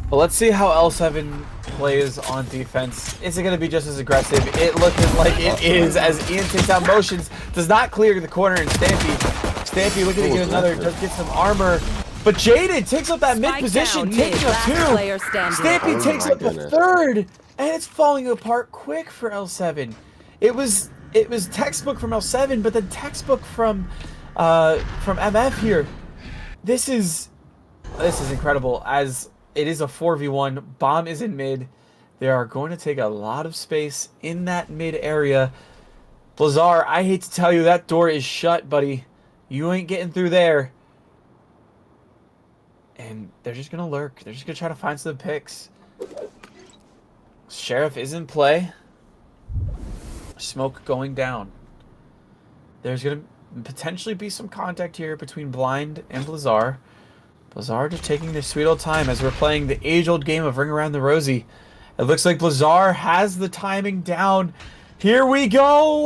Speaker 6: Well, let's see how L7 plays on defense. Is it going to be just as aggressive? It looking like it is, as Ian takes out Motions, does not clear the corner, and Stampy looking to get another, does get some armor. But Jaden takes up that mid position, taking up 2. Stampy takes up the 3rd, and it's falling apart quick for L7. It was textbook from L7, but then textbook from MF here. This is incredible, as it is a 4v1. Bomb is in mid. They are going to take a lot of space in that mid area. Blizzard, I hate to tell you, that door is shut, buddy. You ain't getting through there. And they're just going to lurk. They're just going to try to find some picks. Sheriff is in play. Smoke going down. There's going to potentially be some contact here between Blind and Blizzard. Blizzard just taking their sweet old time as we're playing the age-old game of Ring Around the Rosie. It looks like Blizzard has the timing down. Here we go.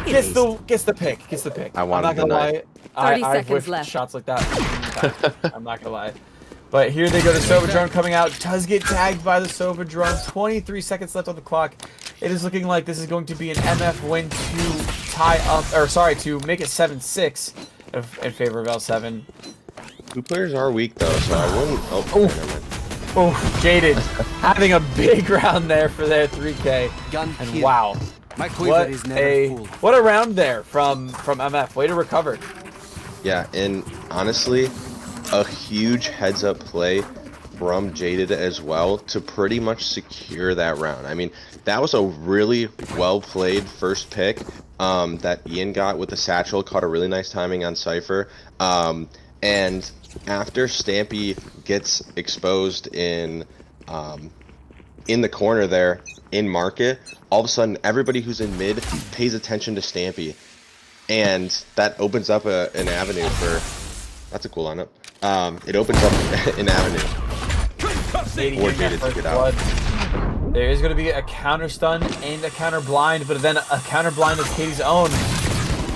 Speaker 6: Gets the pick. Gets the pick.
Speaker 8: I'm not gonna lie.
Speaker 3: 30 seconds left.
Speaker 6: Shots like that. I'm not gonna lie. But here they go. The Sova drone coming out. Does get tagged by the Sova drone. 23 seconds left on the clock. It is looking like this is going to be an MF win to tie up, or sorry, to make it 7-6 in favor of L7.
Speaker 8: 2 players are weak though, so I wouldn't.
Speaker 6: Oh, Jaded having a big round there for their 3K. And wow,
Speaker 2: My quiver is never full.
Speaker 6: What a round there from MF. Way to recover.
Speaker 8: Yeah, and honestly, a huge heads-up play from Jaded as well to pretty much secure that round. I mean, that was a really well-played first pick that Ian got with the satchel. Caught a really nice timing on Cypher. And after Stampy gets exposed in the corner there in market, all of a sudden everybody who's in mid pays attention to Stampy, and that opens up an avenue for. That's a cool lineup. It opens up an avenue for Jaded to get out.
Speaker 6: There is going to be a counter stun and a counter blind, but then a counter blind of Katie's own.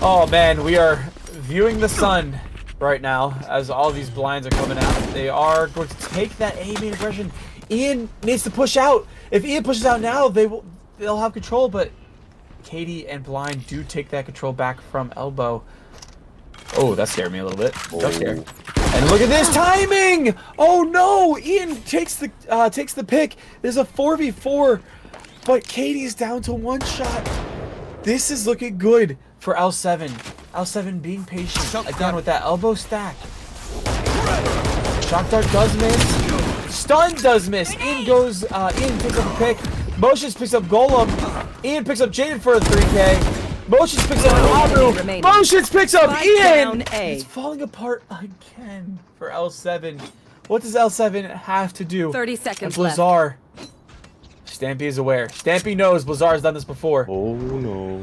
Speaker 6: Oh man, we are viewing the sun right now as all these blinds are coming out. They are going to take that A main aggression. Ian needs to push out. If Ian pushes out now, they'll have control, but Katie and Blind do take that control back from Elbow. Oh, that scared me a little bit. That scared. And look at this timing! Oh no! Ian takes the pick. There's a 4v4, but Katie's down to one shot. This is looking good for L7. L7 being patient again with that elbow stack. Shock dart does miss. Stun does miss. Ian goes. Ian picks up a pick. Motions picks up Golem. Ian picks up Jaded for a 3K. Motions picks up Babu. Motions picks up Ian. It's falling apart again for L7. What does L7 have to do?
Speaker 5: 30 seconds
Speaker 6: left. Blizzard. Stampy is aware. Stampy knows Blizzard has done this before.
Speaker 8: Oh no.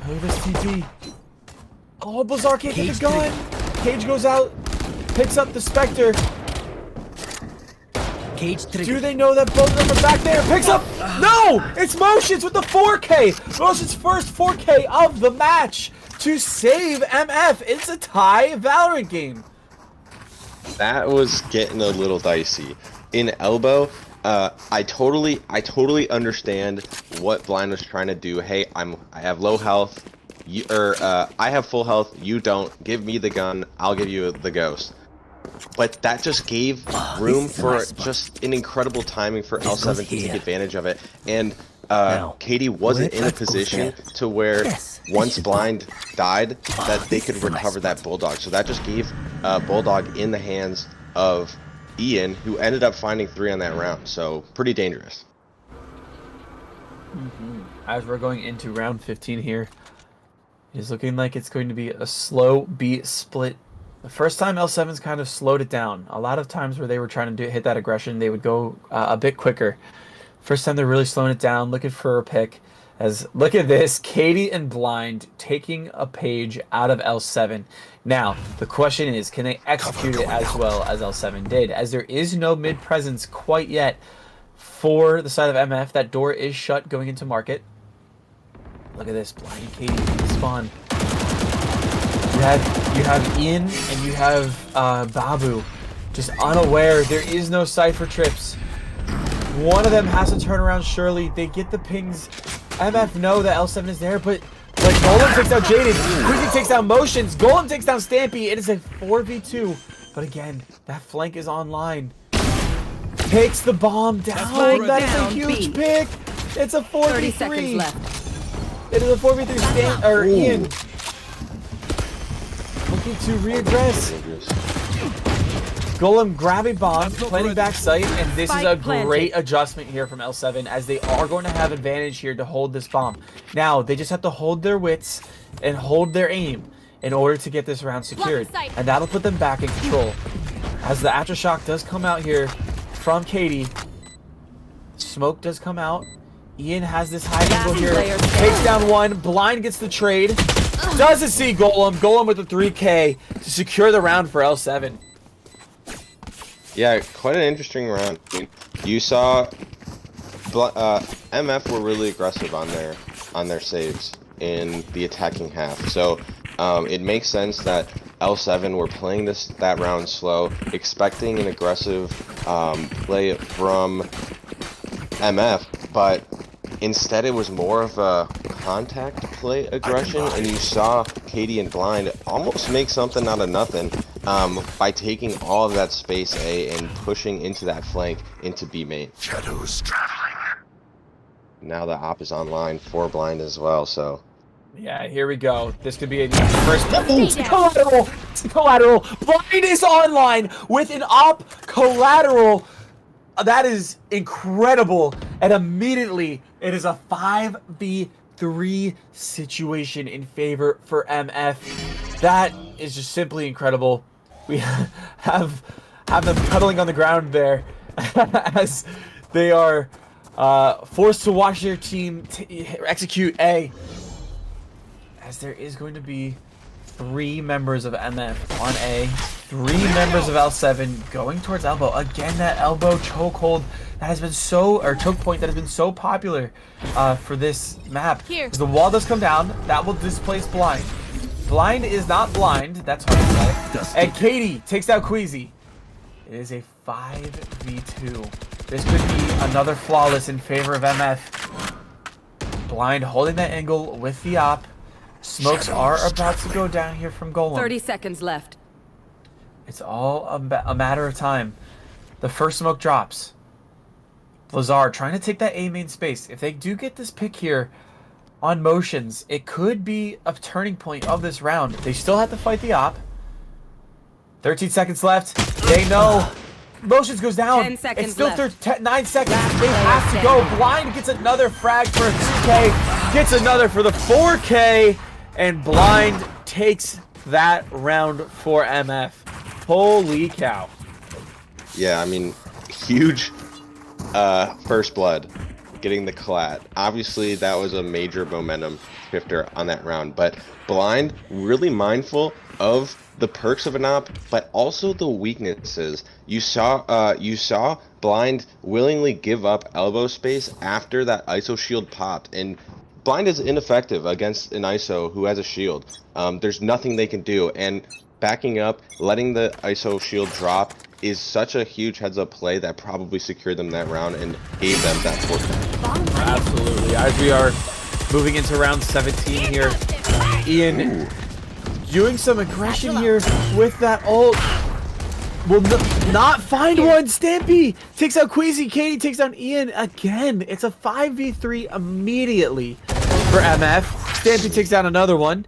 Speaker 6: Look at this TP. Oh, Blizzard can't get the gun. Cage goes out. Picks up the Spectre.
Speaker 2: Cage trigger.
Speaker 6: Do they know that both of them are back there? Picks up. No! It's Motions with the 4K. Motions' first 4K of the match to save MF. It's a tie Valorant game.
Speaker 8: That was getting a little dicey. In Elbow, I totally understand what Blind was trying to do. Hey, I have low health. I have full health. You don't. Give me the gun. I'll give you the ghost. But that just gave room for just an incredible timing for L7 to take advantage of it. And Katie wasn't in a position to where once Blind died that they could recover that Bulldog. So that just gave Bulldog in the hands of Ian, who ended up finding 3 on that round. So pretty dangerous.
Speaker 6: As we're going into round 15 here, it's looking like it's going to be a slow beat split. The first time L7's kind of slowed it down. A lot of times where they were trying to hit that aggression, they would go a bit quicker. First time they're really slowing it down, looking for a pick. As look at this, Katie and Blind taking a page out of L7. Now, the question is, can they execute it as well as L7 did? As there is no mid presence quite yet for the side of MF. That door is shut going into market. Look at this, Blind and Katie spawn. You have Ian and you have Babu just unaware. There is no Cypher trips. One of them has to turn around surely. They get the pings. MF know that L7 is there, but like Golem takes out Jaded. Quizzy takes down Motions. Golem takes down Stampy. It is a 4v2. But again, that flank is online. Takes the bomb down. That is a huge pick. It's a 4v3.
Speaker 5: 30 seconds left.
Speaker 6: It is a 4v3 Ian. Looking to reaggress. Golem grabbing bomb, planting back sight, and this is a great adjustment here from L7 as they are going to have advantage here to hold this bomb. Now, they just have to hold their wits and hold their aim in order to get this round secured. And that'll put them back in control. As the aftershock does come out here from Katie. Smoke does come out. Ian has this high angle here. Takes down one. Blind gets the trade. Doesn't see Golem. Golem with the 3K to secure the round for L7.
Speaker 8: Yeah, quite an interesting round. You saw MF were really aggressive on their saves in the attacking half. So it makes sense that L7 were playing that round slow, expecting an aggressive play from MF, but instead it was more of a contact play aggression, and you saw Katie and Blind almost make something out of nothing by taking all of that space A and pushing into that flank into B main.
Speaker 7: Shadows traveling.
Speaker 8: now the op is online for blind as well. So
Speaker 6: Yeah, here we go. This could be a first. It's collateral. It's collateral. Blind is online with an op collateral. That is incredible. And immediately, it is a 5v3 situation in favor for MF. That is just simply incredible. We have them cuddling on the ground there as they are forced to watch their team execute A. As there is going to be 3 members of MF on A, 3 members of L7 going towards elbow. Again, that elbow chokehold that has been so, or choke point that has been so popular for this map. Because the wall does come down, that will displace blind. Blind is not blind, that's hard to say. And Katie takes out Queasy. It is a 5v2. This could be another flawless in favor of MF. Blind holding that angle with the op. Smokes are about to go down here from Golem.
Speaker 5: 30 seconds left.
Speaker 6: It's all a matter of time. The first smoke drops. Blizzard trying to take that A main space. If they do get this pick here on motions, it could be a turning point of this round. They still have to fight the op. 13 seconds left. They know. Motions goes down.
Speaker 5: 10 seconds
Speaker 6: It's still
Speaker 5: left.
Speaker 6: 9 seconds. They have to go. Blind gets another frag for 2K. Gets another for the 4K. And Blind takes that round for MF. Holy cow.
Speaker 8: yeah, I mean, huge first blood, getting the collat. Obviously, that was a major momentum shifter on that round. But blind, really mindful of the perks of an op, but also the weaknesses. You saw blind willingly give up elbow space after that ISO shield popped, and blind is ineffective against an ISO who has a shield. There's nothing they can do, and backing up, letting the ISO shield drop is such a huge heads-up play that probably secured them that round and gave them that fourth.
Speaker 6: Absolutely. As we are moving into round 17 here, Ian doing some aggression here with that ult. Will not find one. Stampy takes out Queasy. Katie takes down Ian again. It's a 5v3 immediately for MF. Stampy takes down another one.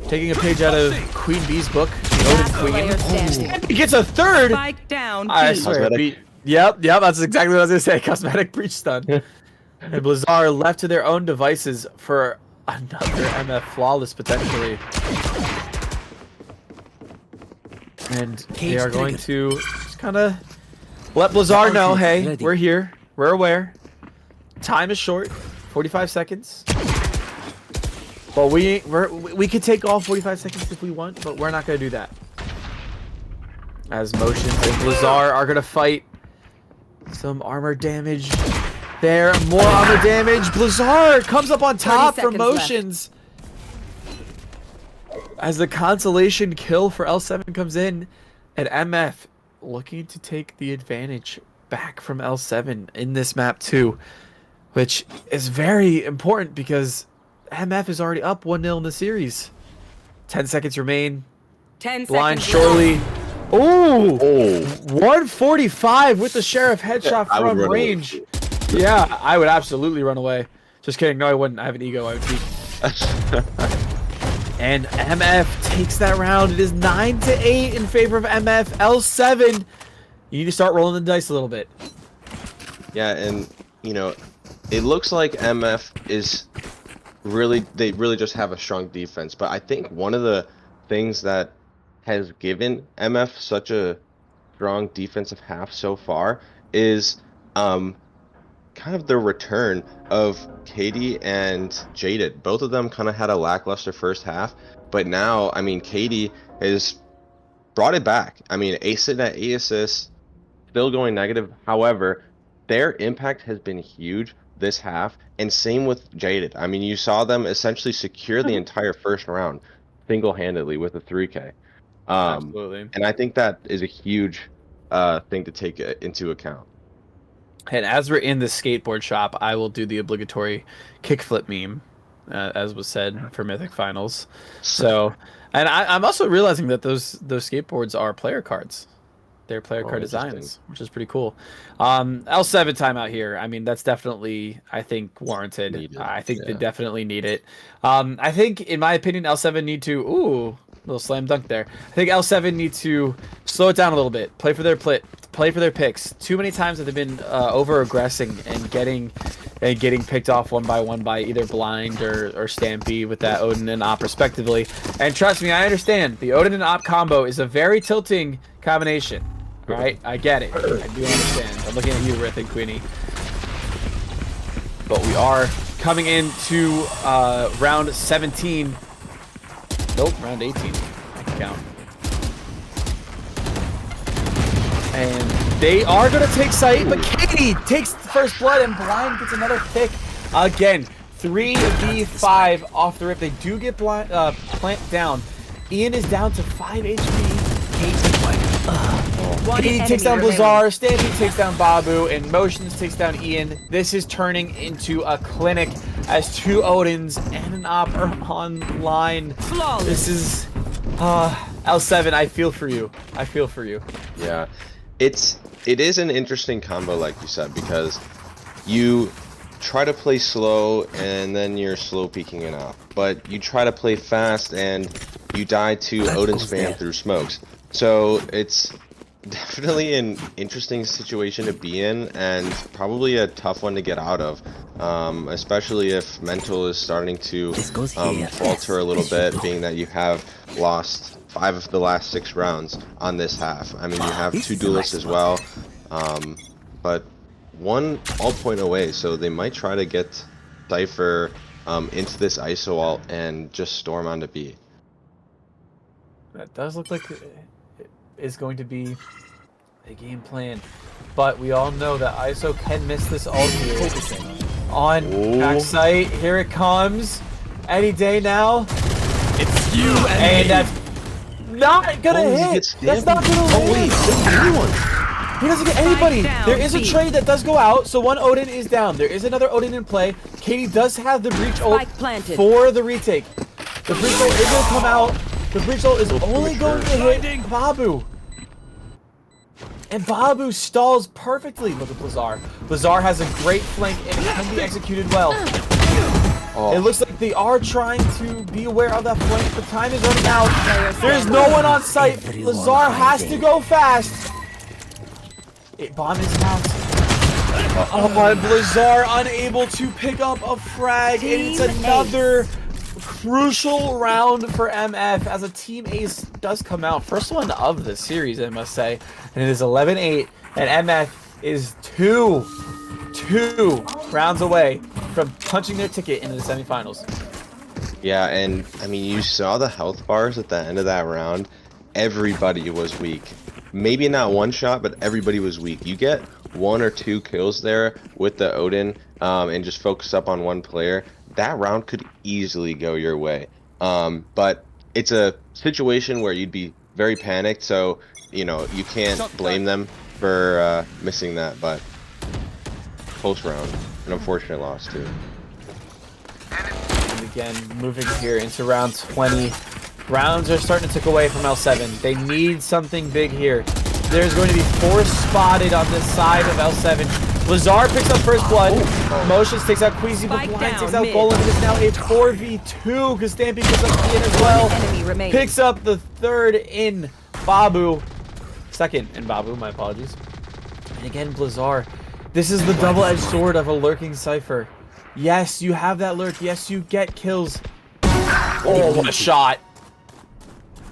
Speaker 6: Taking a page out of Queen Bee's book. Odin Queen. Stampy gets a third.
Speaker 5: Spike down.
Speaker 6: I swear. Yep, that's exactly what I was going to say. Cosmetic breach stun. And Blizzard left to their own devices for another MF flawless potentially. And they are going to just kind of let Blizzard know, hey, we're here. We're aware. Time is short. 45 seconds. But we could take all 45 seconds if we want, but we're not going to do that. As Motions and Blizzard are going to fight. Some armor damage there. More armor damage. Blizzard comes up on top for Motions. As the consolation kill for L7 comes in, and MF looking to take the advantage back from L7 in this map too, which is very important because MF is already up 1-0 in the series. 10 seconds remain.
Speaker 5: 10
Speaker 6: Blind
Speaker 5: seconds.
Speaker 6: surely. Ooh! 145 with the Sheriff headshot from range. Yeah, I would absolutely run away. Just kidding. No, I wouldn't. I have an ego. I would peek. And MF takes that round. It is 9-8 in favor of MF. L7, you need to start rolling the dice a little bit.
Speaker 8: Yeah, and you know, it looks like MF is they really just have a strong defense. But I think one of the things that has given MF such a strong defensive half so far is kind of the return of Katie and Jaded. Both of them kind of had a lackluster first half, but now, I mean, Katie has brought it back. I mean, acing at 8 assists, still going negative. However, their impact has been huge this half, and same with Jaded. I mean, you saw them essentially secure the entire first round single-handedly with a 3K.
Speaker 6: Absolutely.
Speaker 8: And I think that is a huge thing to take into account.
Speaker 6: And as we're in the skateboard shop, I will do the obligatory kickflip meme, as was said for Mythic Finals. So, and I'm also realizing that those skateboards are player cards. their player card
Speaker 8: interesting.
Speaker 6: designs, which is pretty cool. L7 timeout here. I mean, that's definitely, I think, warranted.
Speaker 8: Needed,
Speaker 6: I think they
Speaker 8: yeah.
Speaker 6: definitely need it. I think, in my opinion, L7 need to... Ooh, little slam dunk there. I think L7 need to slow it down a little bit. Play for their picks. Too many times have they been over-aggressing and getting picked off one by either Blind or Stampy with that Odin and Op respectively. And trust me, I understand. The Odin and Op combo is a very tilting combination. Right? I get it. I do understand. I'm looking at you, Rith and Queenie. But we are coming into round 17. Nope, round 18. I can count. And they are going to take sight, but Katie takes the first blood, and Blind gets another pick. Again, 3v5 off the rip. They do get Plant down. Ian is down to 5 HP. Katie takes down Blizzard, Stampy takes down Babu, and Motions takes down Ian. This is turning into a clinic as 2 Odins and an Op are online. This is... L7, I feel for you. I feel for you.
Speaker 8: Yeah. It is an interesting combo, like you said, because you try to play slow and then you're slow peeking it off. But you try to play fast and you die to Odin spam through smokes. So it's definitely an interesting situation to be in and probably a tough one to get out of, especially if mental is starting to falter a little bit, being that you have lost 5 of the last 6 rounds on this half. I mean, you have 2 duelists as well, but 1 all point away, so they might try to get Cypher into this ISO ult and just storm onto B.
Speaker 6: That does look like it is going to be a game plan, but we all know that ISO can miss this ult here. On backside, here it comes. Any day now.
Speaker 4: It's you
Speaker 6: And that's not gonna hit. That's not gonna hit. He doesn't get anybody. There is a trade that does go out, so 1 Odin is down. There is another Odin in play. Katie does have the breach ult for the retake. The breach ult is gonna come out. The breach ult is only going to hit Babu. And Babu stalls perfectly. Look at Blizzard. Blizzard has a great flank and it can be executed well. It looks like they are trying to be aware of that flank, but time is running out. There's no one on site. Blizzard has to go fast. Bomb is out. And Blizzard unable to pick up a frag, and it's another crucial round for MF as a team ace does come out. First one of the series, I must say. And it is 11-8, and MF is two rounds away from punching their ticket into the semifinals.
Speaker 8: Yeah, and I mean, you saw the health bars at the end of that round. Everybody was weak. Maybe not one shot, but everybody was weak. You get 1 or 2 kills there with the Odin and just focus up on one player. That round could easily go your way. But it's a situation where you'd be very panicked, so you know you can't blame them for missing that. But close round, an unfortunate loss too.
Speaker 6: And again, moving here into round 20. Rounds are starting to tick away from L7. They need something big here. There's going to be 4 spotted on this side of L7. Blizzard picks up first blood. Motions takes out Queasy, but Blind takes out Golem. It is now a 4v2 because Stampy picks up Ian as well. Picks up the 3rd in Babu. 2nd in Babu, my apologies. And again, Blizzard. This is the double-edged sword of a lurking Cypher. Yes, you have that lurk. Yes, you get kills. Oh, what a shot.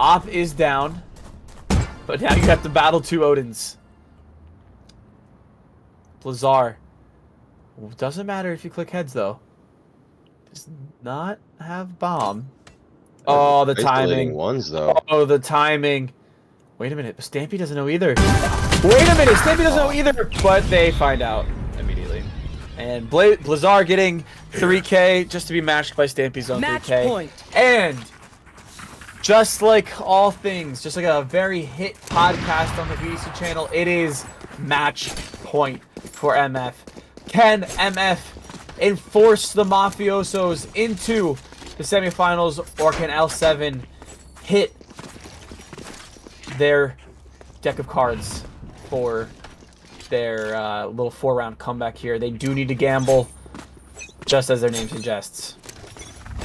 Speaker 6: Op is down. But now you have to battle 2 Odins. Blizzard. Doesn't matter if you click heads, though. Does not have bomb. Oh, the timing.
Speaker 8: Ones, though.
Speaker 6: Oh, the timing. Wait a minute. Stampy doesn't know either. Wait a minute. Stampy doesn't know either. But they find out immediately. And Blizzard getting 3K just to be matched by Stampy's own 3K. Point. And just like all things, just like a very hit podcast on the VDC channel, it is match point for MF. Can MF enforce the Mafiosos into the semifinals, or can L7 hit their deck of cards for their little 4-round comeback here. They do need to gamble, just as their name suggests.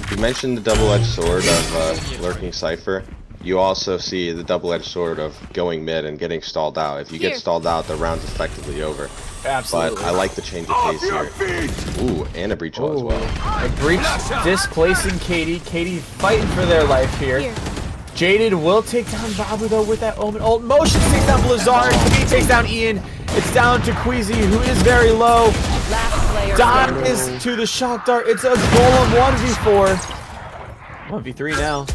Speaker 8: You mentioned the double-edged sword of Lurking Cypher. You also see the double-edged sword of going mid and getting stalled out. If you get stalled out, the round's effectively over.
Speaker 6: Absolutely.
Speaker 8: But I like the change of pace here. Ooh, and a breach wall as well.
Speaker 6: A breach displacing Katie. Katie fighting for their life here. Jaded will take down Babu though with that Omen ult. Motion takes down Blizzard. Katie takes down Ian. It's down to Queasy, who is very low.
Speaker 5: Last player.
Speaker 6: Don is to the shock dart. It's a golem 1v4. 1v3 now.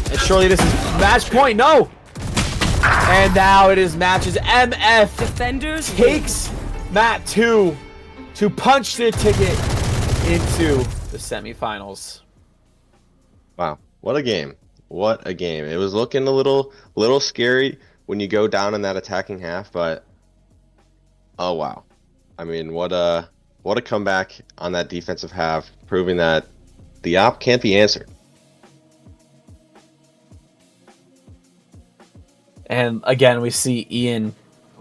Speaker 6: And surely this is match point. No! And now it is matches. MF
Speaker 5: Defenders
Speaker 6: takes Mat 2 to punch their ticket into the semifinals.
Speaker 8: Wow, what a game. What a game. It was looking a little scary when you go down in that attacking half, but oh wow. I mean, what a comeback on that defensive half, proving that the op can't be answered.
Speaker 6: And again, we see Ian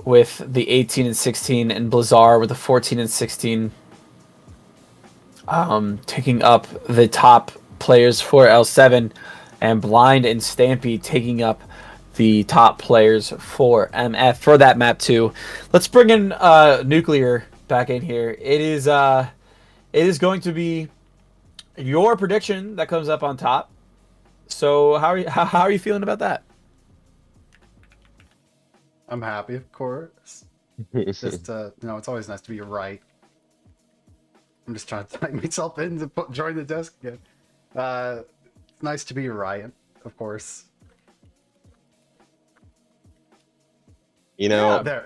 Speaker 6: with the 18 and 16 and Blizzard with the 14 and 16, taking up the top players for L7, and Blind and Stampy taking up the top players for MF for that map 2. Let's bring in Nuclear back in here. It is going to be your prediction that comes up on top. So how are you feeling about that?
Speaker 1: I'm happy, of course. It's just, it's always nice to be right. I'm just trying to type myself in to join the desk again. It's nice to be right, of course.
Speaker 8: You know,
Speaker 1: there.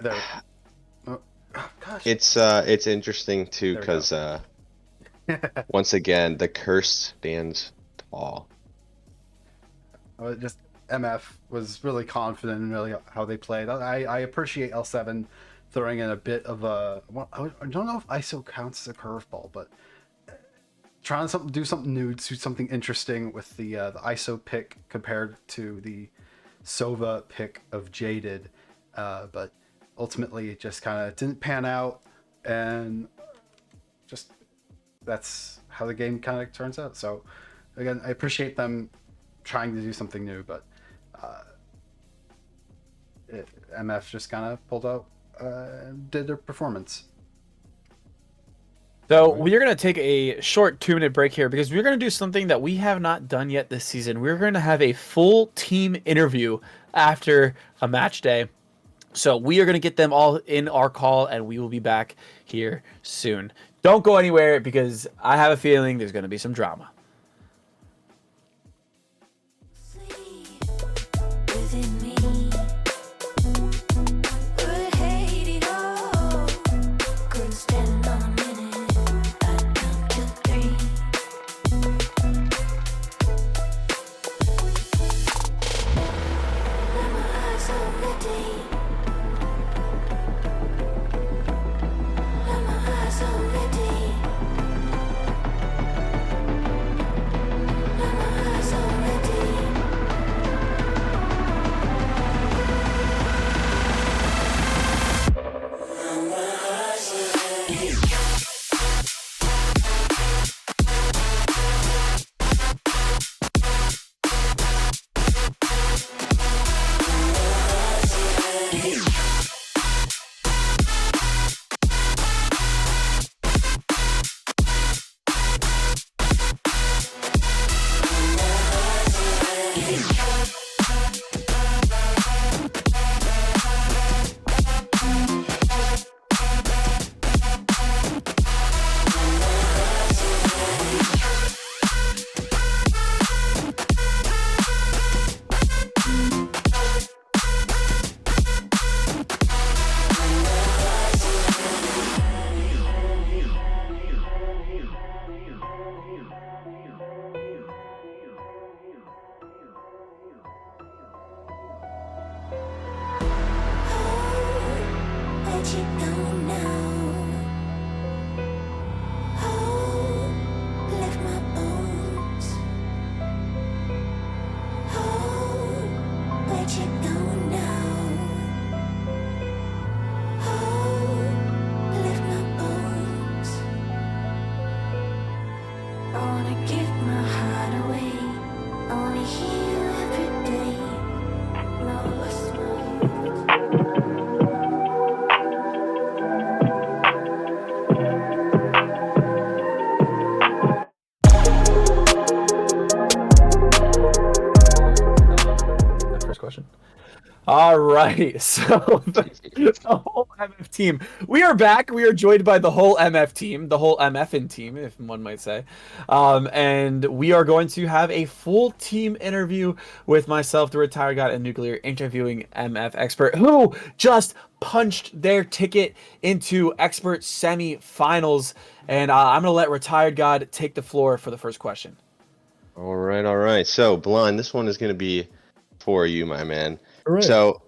Speaker 1: Oh, gosh.
Speaker 8: It's interesting too because once again the curse stands tall.
Speaker 1: Just MF was really confident in really how they played. I appreciate L7 throwing in a bit of a. I don't know if ISO counts as a curveball, but trying to do something new, do something interesting with the ISO pick compared to the Sova pick of Jaded. But ultimately it just kind of didn't pan out, and just that's how the game kind of turns out. So again, I appreciate them trying to do something new, but MF just kind of pulled out and did their performance.
Speaker 6: So we are going to take a short 2-minute break here because we're going to do something that we have not done yet this season. We're going to have a full team interview after a match day. So we are going to get them all in our call, and we will be back here soon. Don't go anywhere because I have a feeling there's going to be some drama. question. All right, so the whole MF team. We are back. We are joined by the whole MF team, the whole MFN team, if one might say. And we are going to have a full team interview with myself, the Retired God, and Nuclear, interviewing MF Expert, who just punched their ticket into Expert semi-finals. And I'm going to let Retired God take the floor for the first question.
Speaker 8: All right. So, Blonde, this one is going to be for you, my man.
Speaker 9: Hooray.
Speaker 8: So,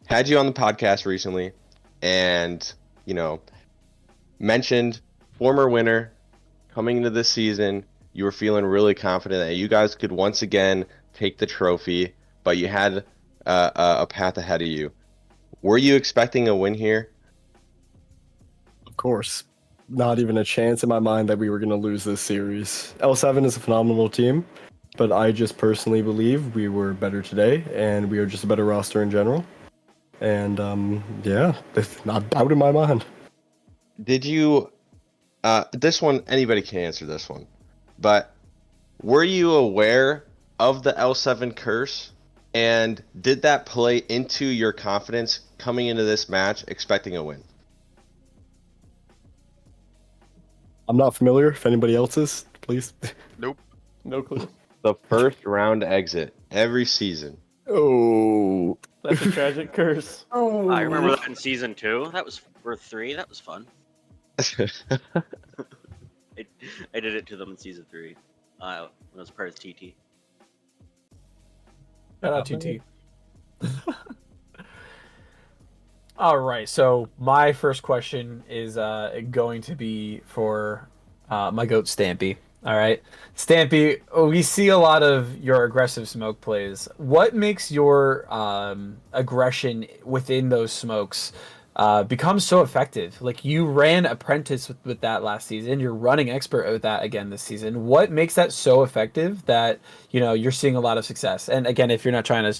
Speaker 8: had you on the podcast recently, and mentioned former winner coming into this season. You were feeling really confident that you guys could once again take the trophy, but you had a path ahead of you. Were you expecting a win here?
Speaker 9: Of course. Not even a chance in my mind that we were going to lose this series. L7 is a phenomenal team, but I just personally believe we were better today, and we are just a better roster in general. And, yeah, it's not doubt in my mind.
Speaker 8: Did you... this one, anybody can answer this one. But were you aware of the L7 curse? And did that play into your confidence coming into this match expecting a win?
Speaker 9: I'm not familiar. If anybody else is, please.
Speaker 10: Nope.
Speaker 9: No clue.
Speaker 8: The first round exit every season.
Speaker 9: Oh.
Speaker 11: That's a tragic curse.
Speaker 9: Oh.
Speaker 10: I remember that in season 2. That was for 3. That was fun. I did it to them in season 3. When I was part of TT.
Speaker 6: Shout out TT. All right, so my first question is going to be for my goat Stampy. All right, Stampy, we see a lot of your aggressive smoke plays. What makes your aggression within those smokes become so effective? Like, you ran Apprentice with that last season. You're running Expert with that again this season. What makes that so effective that you're seeing a lot of success? And again, if you're not trying to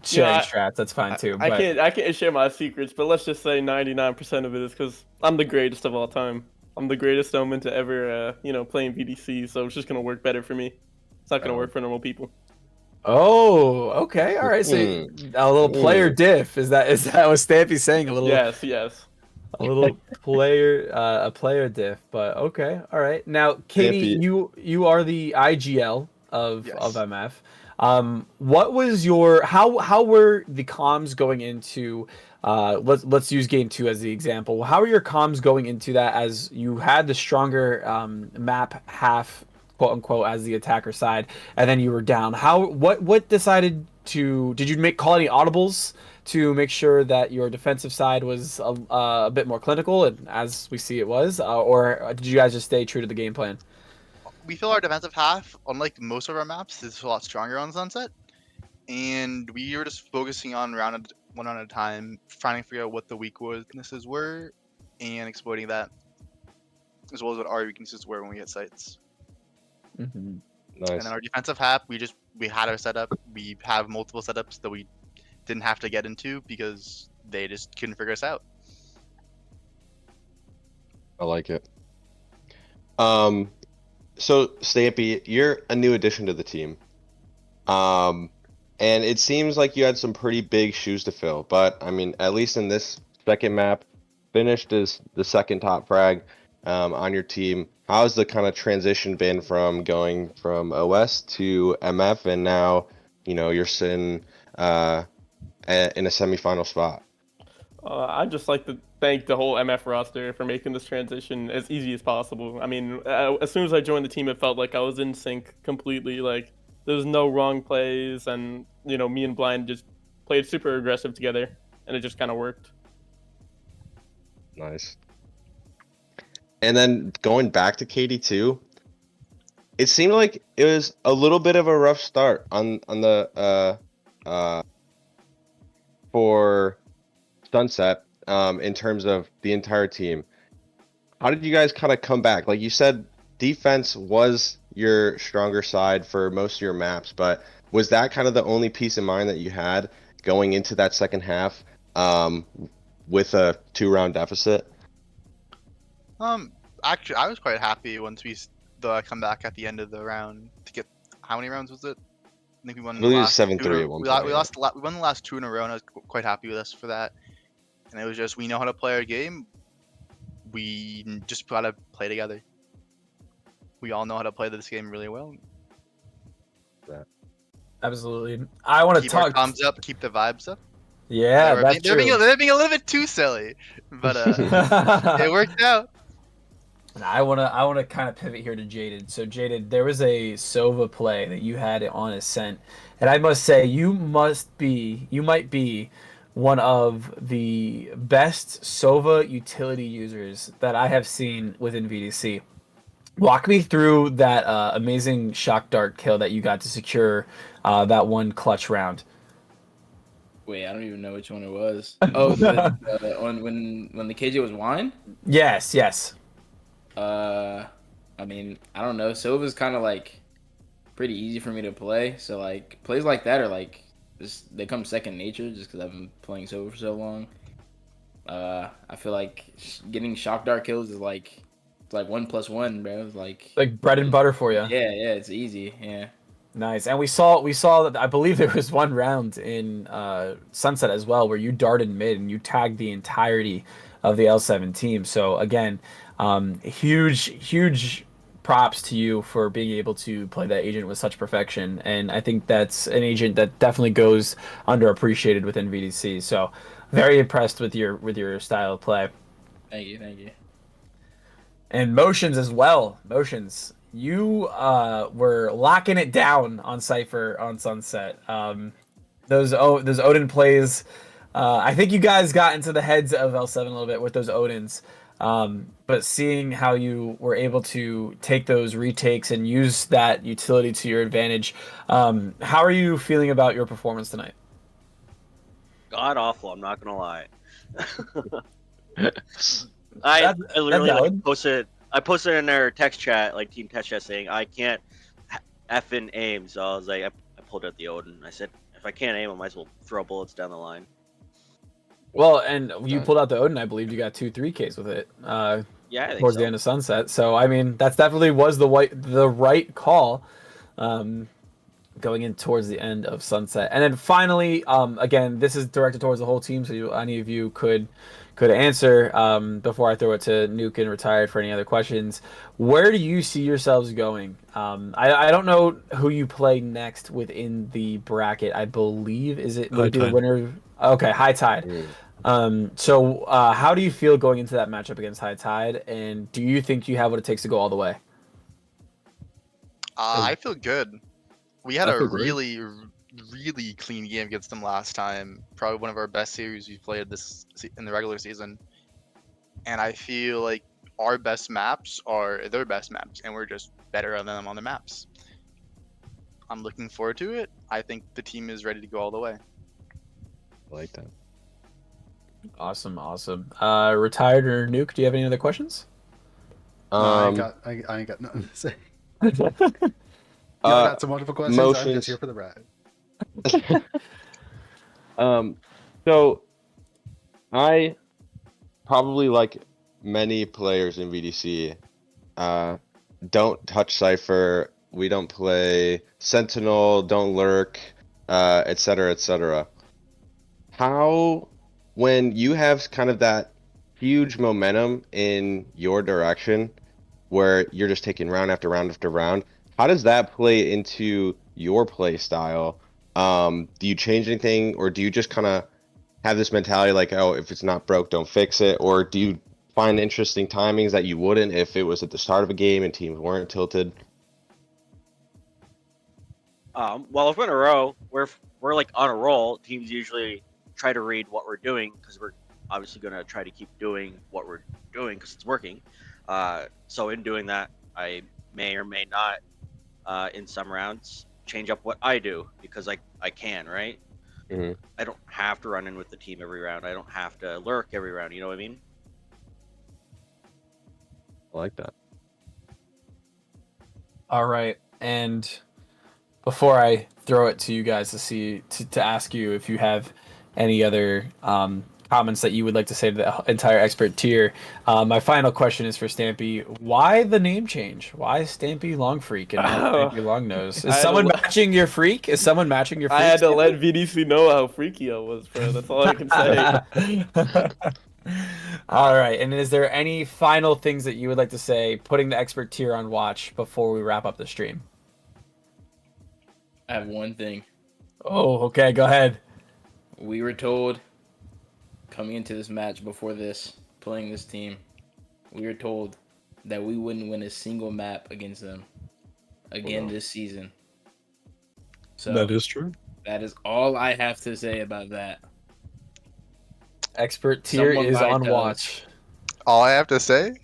Speaker 6: share any strats, that's fine too.
Speaker 11: I can't share my secrets, but let's just say 99% of it is because I'm the greatest of all time. I'm the greatest omen to ever, playing VDC, so it's just gonna work better for me. It's not gonna work for normal people.
Speaker 6: Oh, okay, all right. So a little player diff. Is that what Stampy's saying? A little.
Speaker 11: Yes.
Speaker 6: A little a player diff, but okay, all right. Now, Katie, you are the IGL of MF. What was your how were the comms going into let's use game 2 as the example. How are your comms going into that, as you had the stronger map half, quote unquote, as the attacker side, and then you were down? What decided to, did you call any audibles to make sure that your defensive side was a bit more clinical, and as we see it was, or did you guys just stay true to the game plan?
Speaker 12: We feel our defensive half, unlike most of our maps, is a lot stronger on Sunset, and we were just focusing on one round at a time, trying to figure out what the weaknesses were, and exploiting that, as well as what our weaknesses were when we hit sites.
Speaker 8: Mm-hmm.
Speaker 12: Nice. And then our defensive half, we had our setup. We have multiple setups that we didn't have to get into because they just couldn't figure us out.
Speaker 8: I like it. So Stampy, you're a new addition to the team. And it seems like you had some pretty big shoes to fill, but I mean, at least in this second map, finished as the second top frag on your team. How's the kind of transition been from going from OS to MF, and now you're sitting in a semifinal spot?
Speaker 11: I'd just like to thank the whole MF roster for making this transition as easy as possible. I mean, as soon as I joined the team, it felt like I was in sync completely. Like, there was no wrong plays, and me and Blind just played super aggressive together, and it just kind of worked.
Speaker 8: Nice. And then going back to KD2, it seemed like it was a little bit of a rough start on the for Sunset in terms of the entire team. How did you guys kind of come back? Like you said, defense was your stronger side for most of your maps, but was that kind of the only peace of mind that you had going into that second half with a 2-round deficit?
Speaker 12: Actually, I was quite happy once we come back at the end of the round to get, how many rounds was it? think we won
Speaker 8: I
Speaker 12: the
Speaker 8: believe it was
Speaker 12: last
Speaker 8: 7-3
Speaker 12: two.
Speaker 8: at one
Speaker 12: We,
Speaker 8: point.
Speaker 12: we lost. We won the last 2 in a row, and I was quite happy with us for that. And it was just we know how to play our game. We just gotta play together. We all know how to play this game really well.
Speaker 6: Absolutely. I want to
Speaker 12: Keep our
Speaker 6: talk.
Speaker 12: thumbs up. Keep the vibes up.
Speaker 6: Yeah, that's
Speaker 12: they're
Speaker 6: true.
Speaker 12: being a little bit too silly, but it worked out.
Speaker 6: And I wanna kind of pivot here to Jaded. So Jaded, there was a Sova play that you had on Ascent, and I must say you might be one of the best Sova utility users that I have seen within VDC. Walk me through that amazing shock dart kill that you got to secure that one clutch round.
Speaker 13: Wait, I don't even know which one it was. Oh, when the KJ was wine?
Speaker 6: Yes, yes.
Speaker 13: I mean, I don't know. Silva's kind of like pretty easy for me to play. So like plays like that are like just they come second nature just because I've been playing Silva for so long. I feel like getting shock dart kills is like it's like 1+1, bro. It's like
Speaker 6: bread and butter for you.
Speaker 13: Yeah, it's easy. Yeah.
Speaker 6: Nice. And we saw that I believe there was one round in Sunset as well where you darted mid and you tagged the entirety of the L7 team. So again, huge props to you for being able to play that agent with such perfection. And I think that's an agent that definitely goes underappreciated within VDC. So very impressed with your style of play.
Speaker 13: Thank you.
Speaker 6: And Motions as well. Motions. You were locking it down on Cypher on Sunset. Those Odin plays, I think you guys got into the heads of L7 a little bit with those Odins. But seeing how you were able to take those retakes and use that utility to your advantage, how are you feeling about your performance tonight?
Speaker 10: God awful, I'm not gonna lie. I literally I posted in their text chat, like team text chat, saying I can't effing aim. So I was like, I pulled out the Odin. I said, if I can't aim, I might as well throw bullets down the line.
Speaker 6: Well, and you pulled out the Odin. I believe you got 2-3Ks with it.
Speaker 10: Yeah, I think
Speaker 6: towards
Speaker 10: so.
Speaker 6: the end of Sunset. So I mean, that's definitely was the right call. Going in towards the end of Sunset. And then finally, again, this is directed towards the whole team, so any of you could answer before I throw it to Nuke and Retired for any other questions. Where do you see yourselves going? I don't know who you play next within the bracket. I believe would it be the winner? Okay, High Tide. So how do you feel going into that matchup against High Tide, and do you think you have what it takes to go all the way?
Speaker 12: I feel good. We had a really clean game against them last time. Probably one of our best series we've played in the regular season. And I feel like our best maps are their best maps, and we're just better than them on the maps. I'm looking forward to it. I think the team is ready to go all the way.
Speaker 8: I like that.
Speaker 6: Awesome. Retired or Nuke, do you have any other questions?
Speaker 1: I ain't got nothing to say. I got some wonderful questions.
Speaker 8: Motions.
Speaker 1: I'm just here for the ride.
Speaker 8: So I probably, like many players in VDC, don't touch Cypher. We don't play Sentinel, don't lurk, etc., etc. How, when you have kind of that huge momentum in your direction, where you're just taking round after round after round, how does that play into your play style? Do you change anything, or do you just kind of have this mentality like, oh, if it's not broke, don't fix it? Or do you find interesting timings that you wouldn't if it was at the start of a game and teams weren't tilted?
Speaker 10: Well, if we're in a row, we're like on a roll. Teams usually try to read what we're doing because we're obviously going to try to keep doing what we're doing because it's working. So in doing that, I may or may not, in some rounds, change up what I do because I can, right?
Speaker 8: Mm-hmm.
Speaker 10: I don't have to run in with the team every round. I don't have to lurk every round. You know what I mean?
Speaker 8: I like that.
Speaker 6: All right, and before I throw it to you guys to ask you if you have any other comments that you would like to say to the entire expert tier. My final question is for Stampy. Why the name change? Why Stampy Long Freak and not Stampy Long Nose? Is someone matching your freak? Is someone matching your freak?
Speaker 11: I had to
Speaker 6: Stampy?
Speaker 11: let VDC know how freaky I was, bro. That's all I can say.
Speaker 6: All right. And is there any final things that you would like to say, putting the expert tier on watch before we wrap up the stream?
Speaker 13: I have one thing.
Speaker 6: Oh, okay. Go ahead.
Speaker 13: We were told coming into this match before this, playing this team, we were told that we wouldn't win a single map against them again this season. So
Speaker 9: that is true.
Speaker 13: That is all I have to say about that.
Speaker 6: Expert tier is on watch.
Speaker 12: All I have to say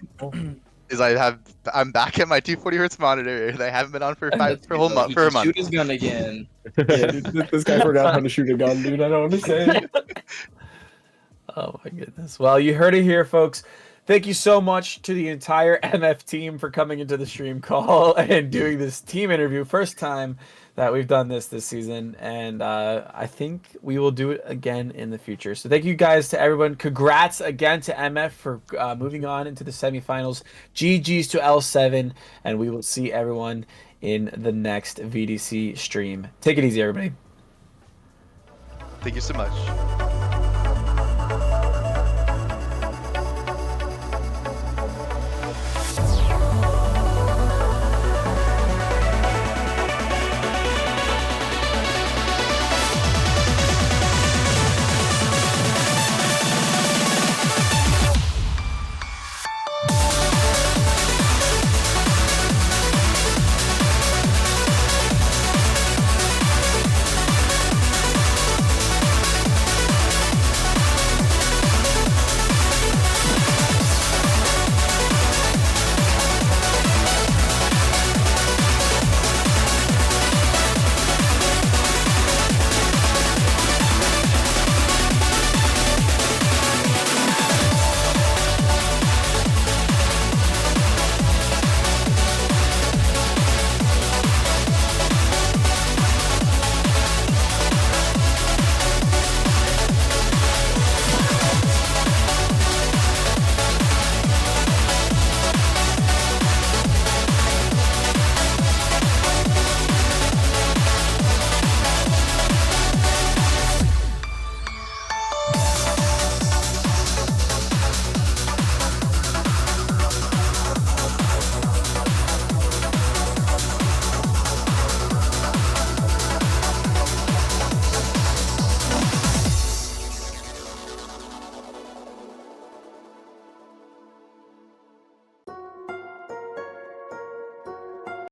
Speaker 12: is I'm back at my 240 hertz monitor. They haven't been on for a month.
Speaker 13: Shoot his gun again.
Speaker 9: Yeah, dude, this guy forgot how to shoot a gun, dude. I don't understand.
Speaker 6: Oh my goodness. Well, you heard it here, folks. Thank you so much to the entire MF team for coming into the stream call and doing this team interview. First time that we've done this season, and I think we will do it again in the future. So thank you guys to everyone. Congrats again to MF for moving on into the semifinals. GG's to L7, and we will see everyone in the next VDC stream. Take it easy, everybody.
Speaker 12: Thank you so much.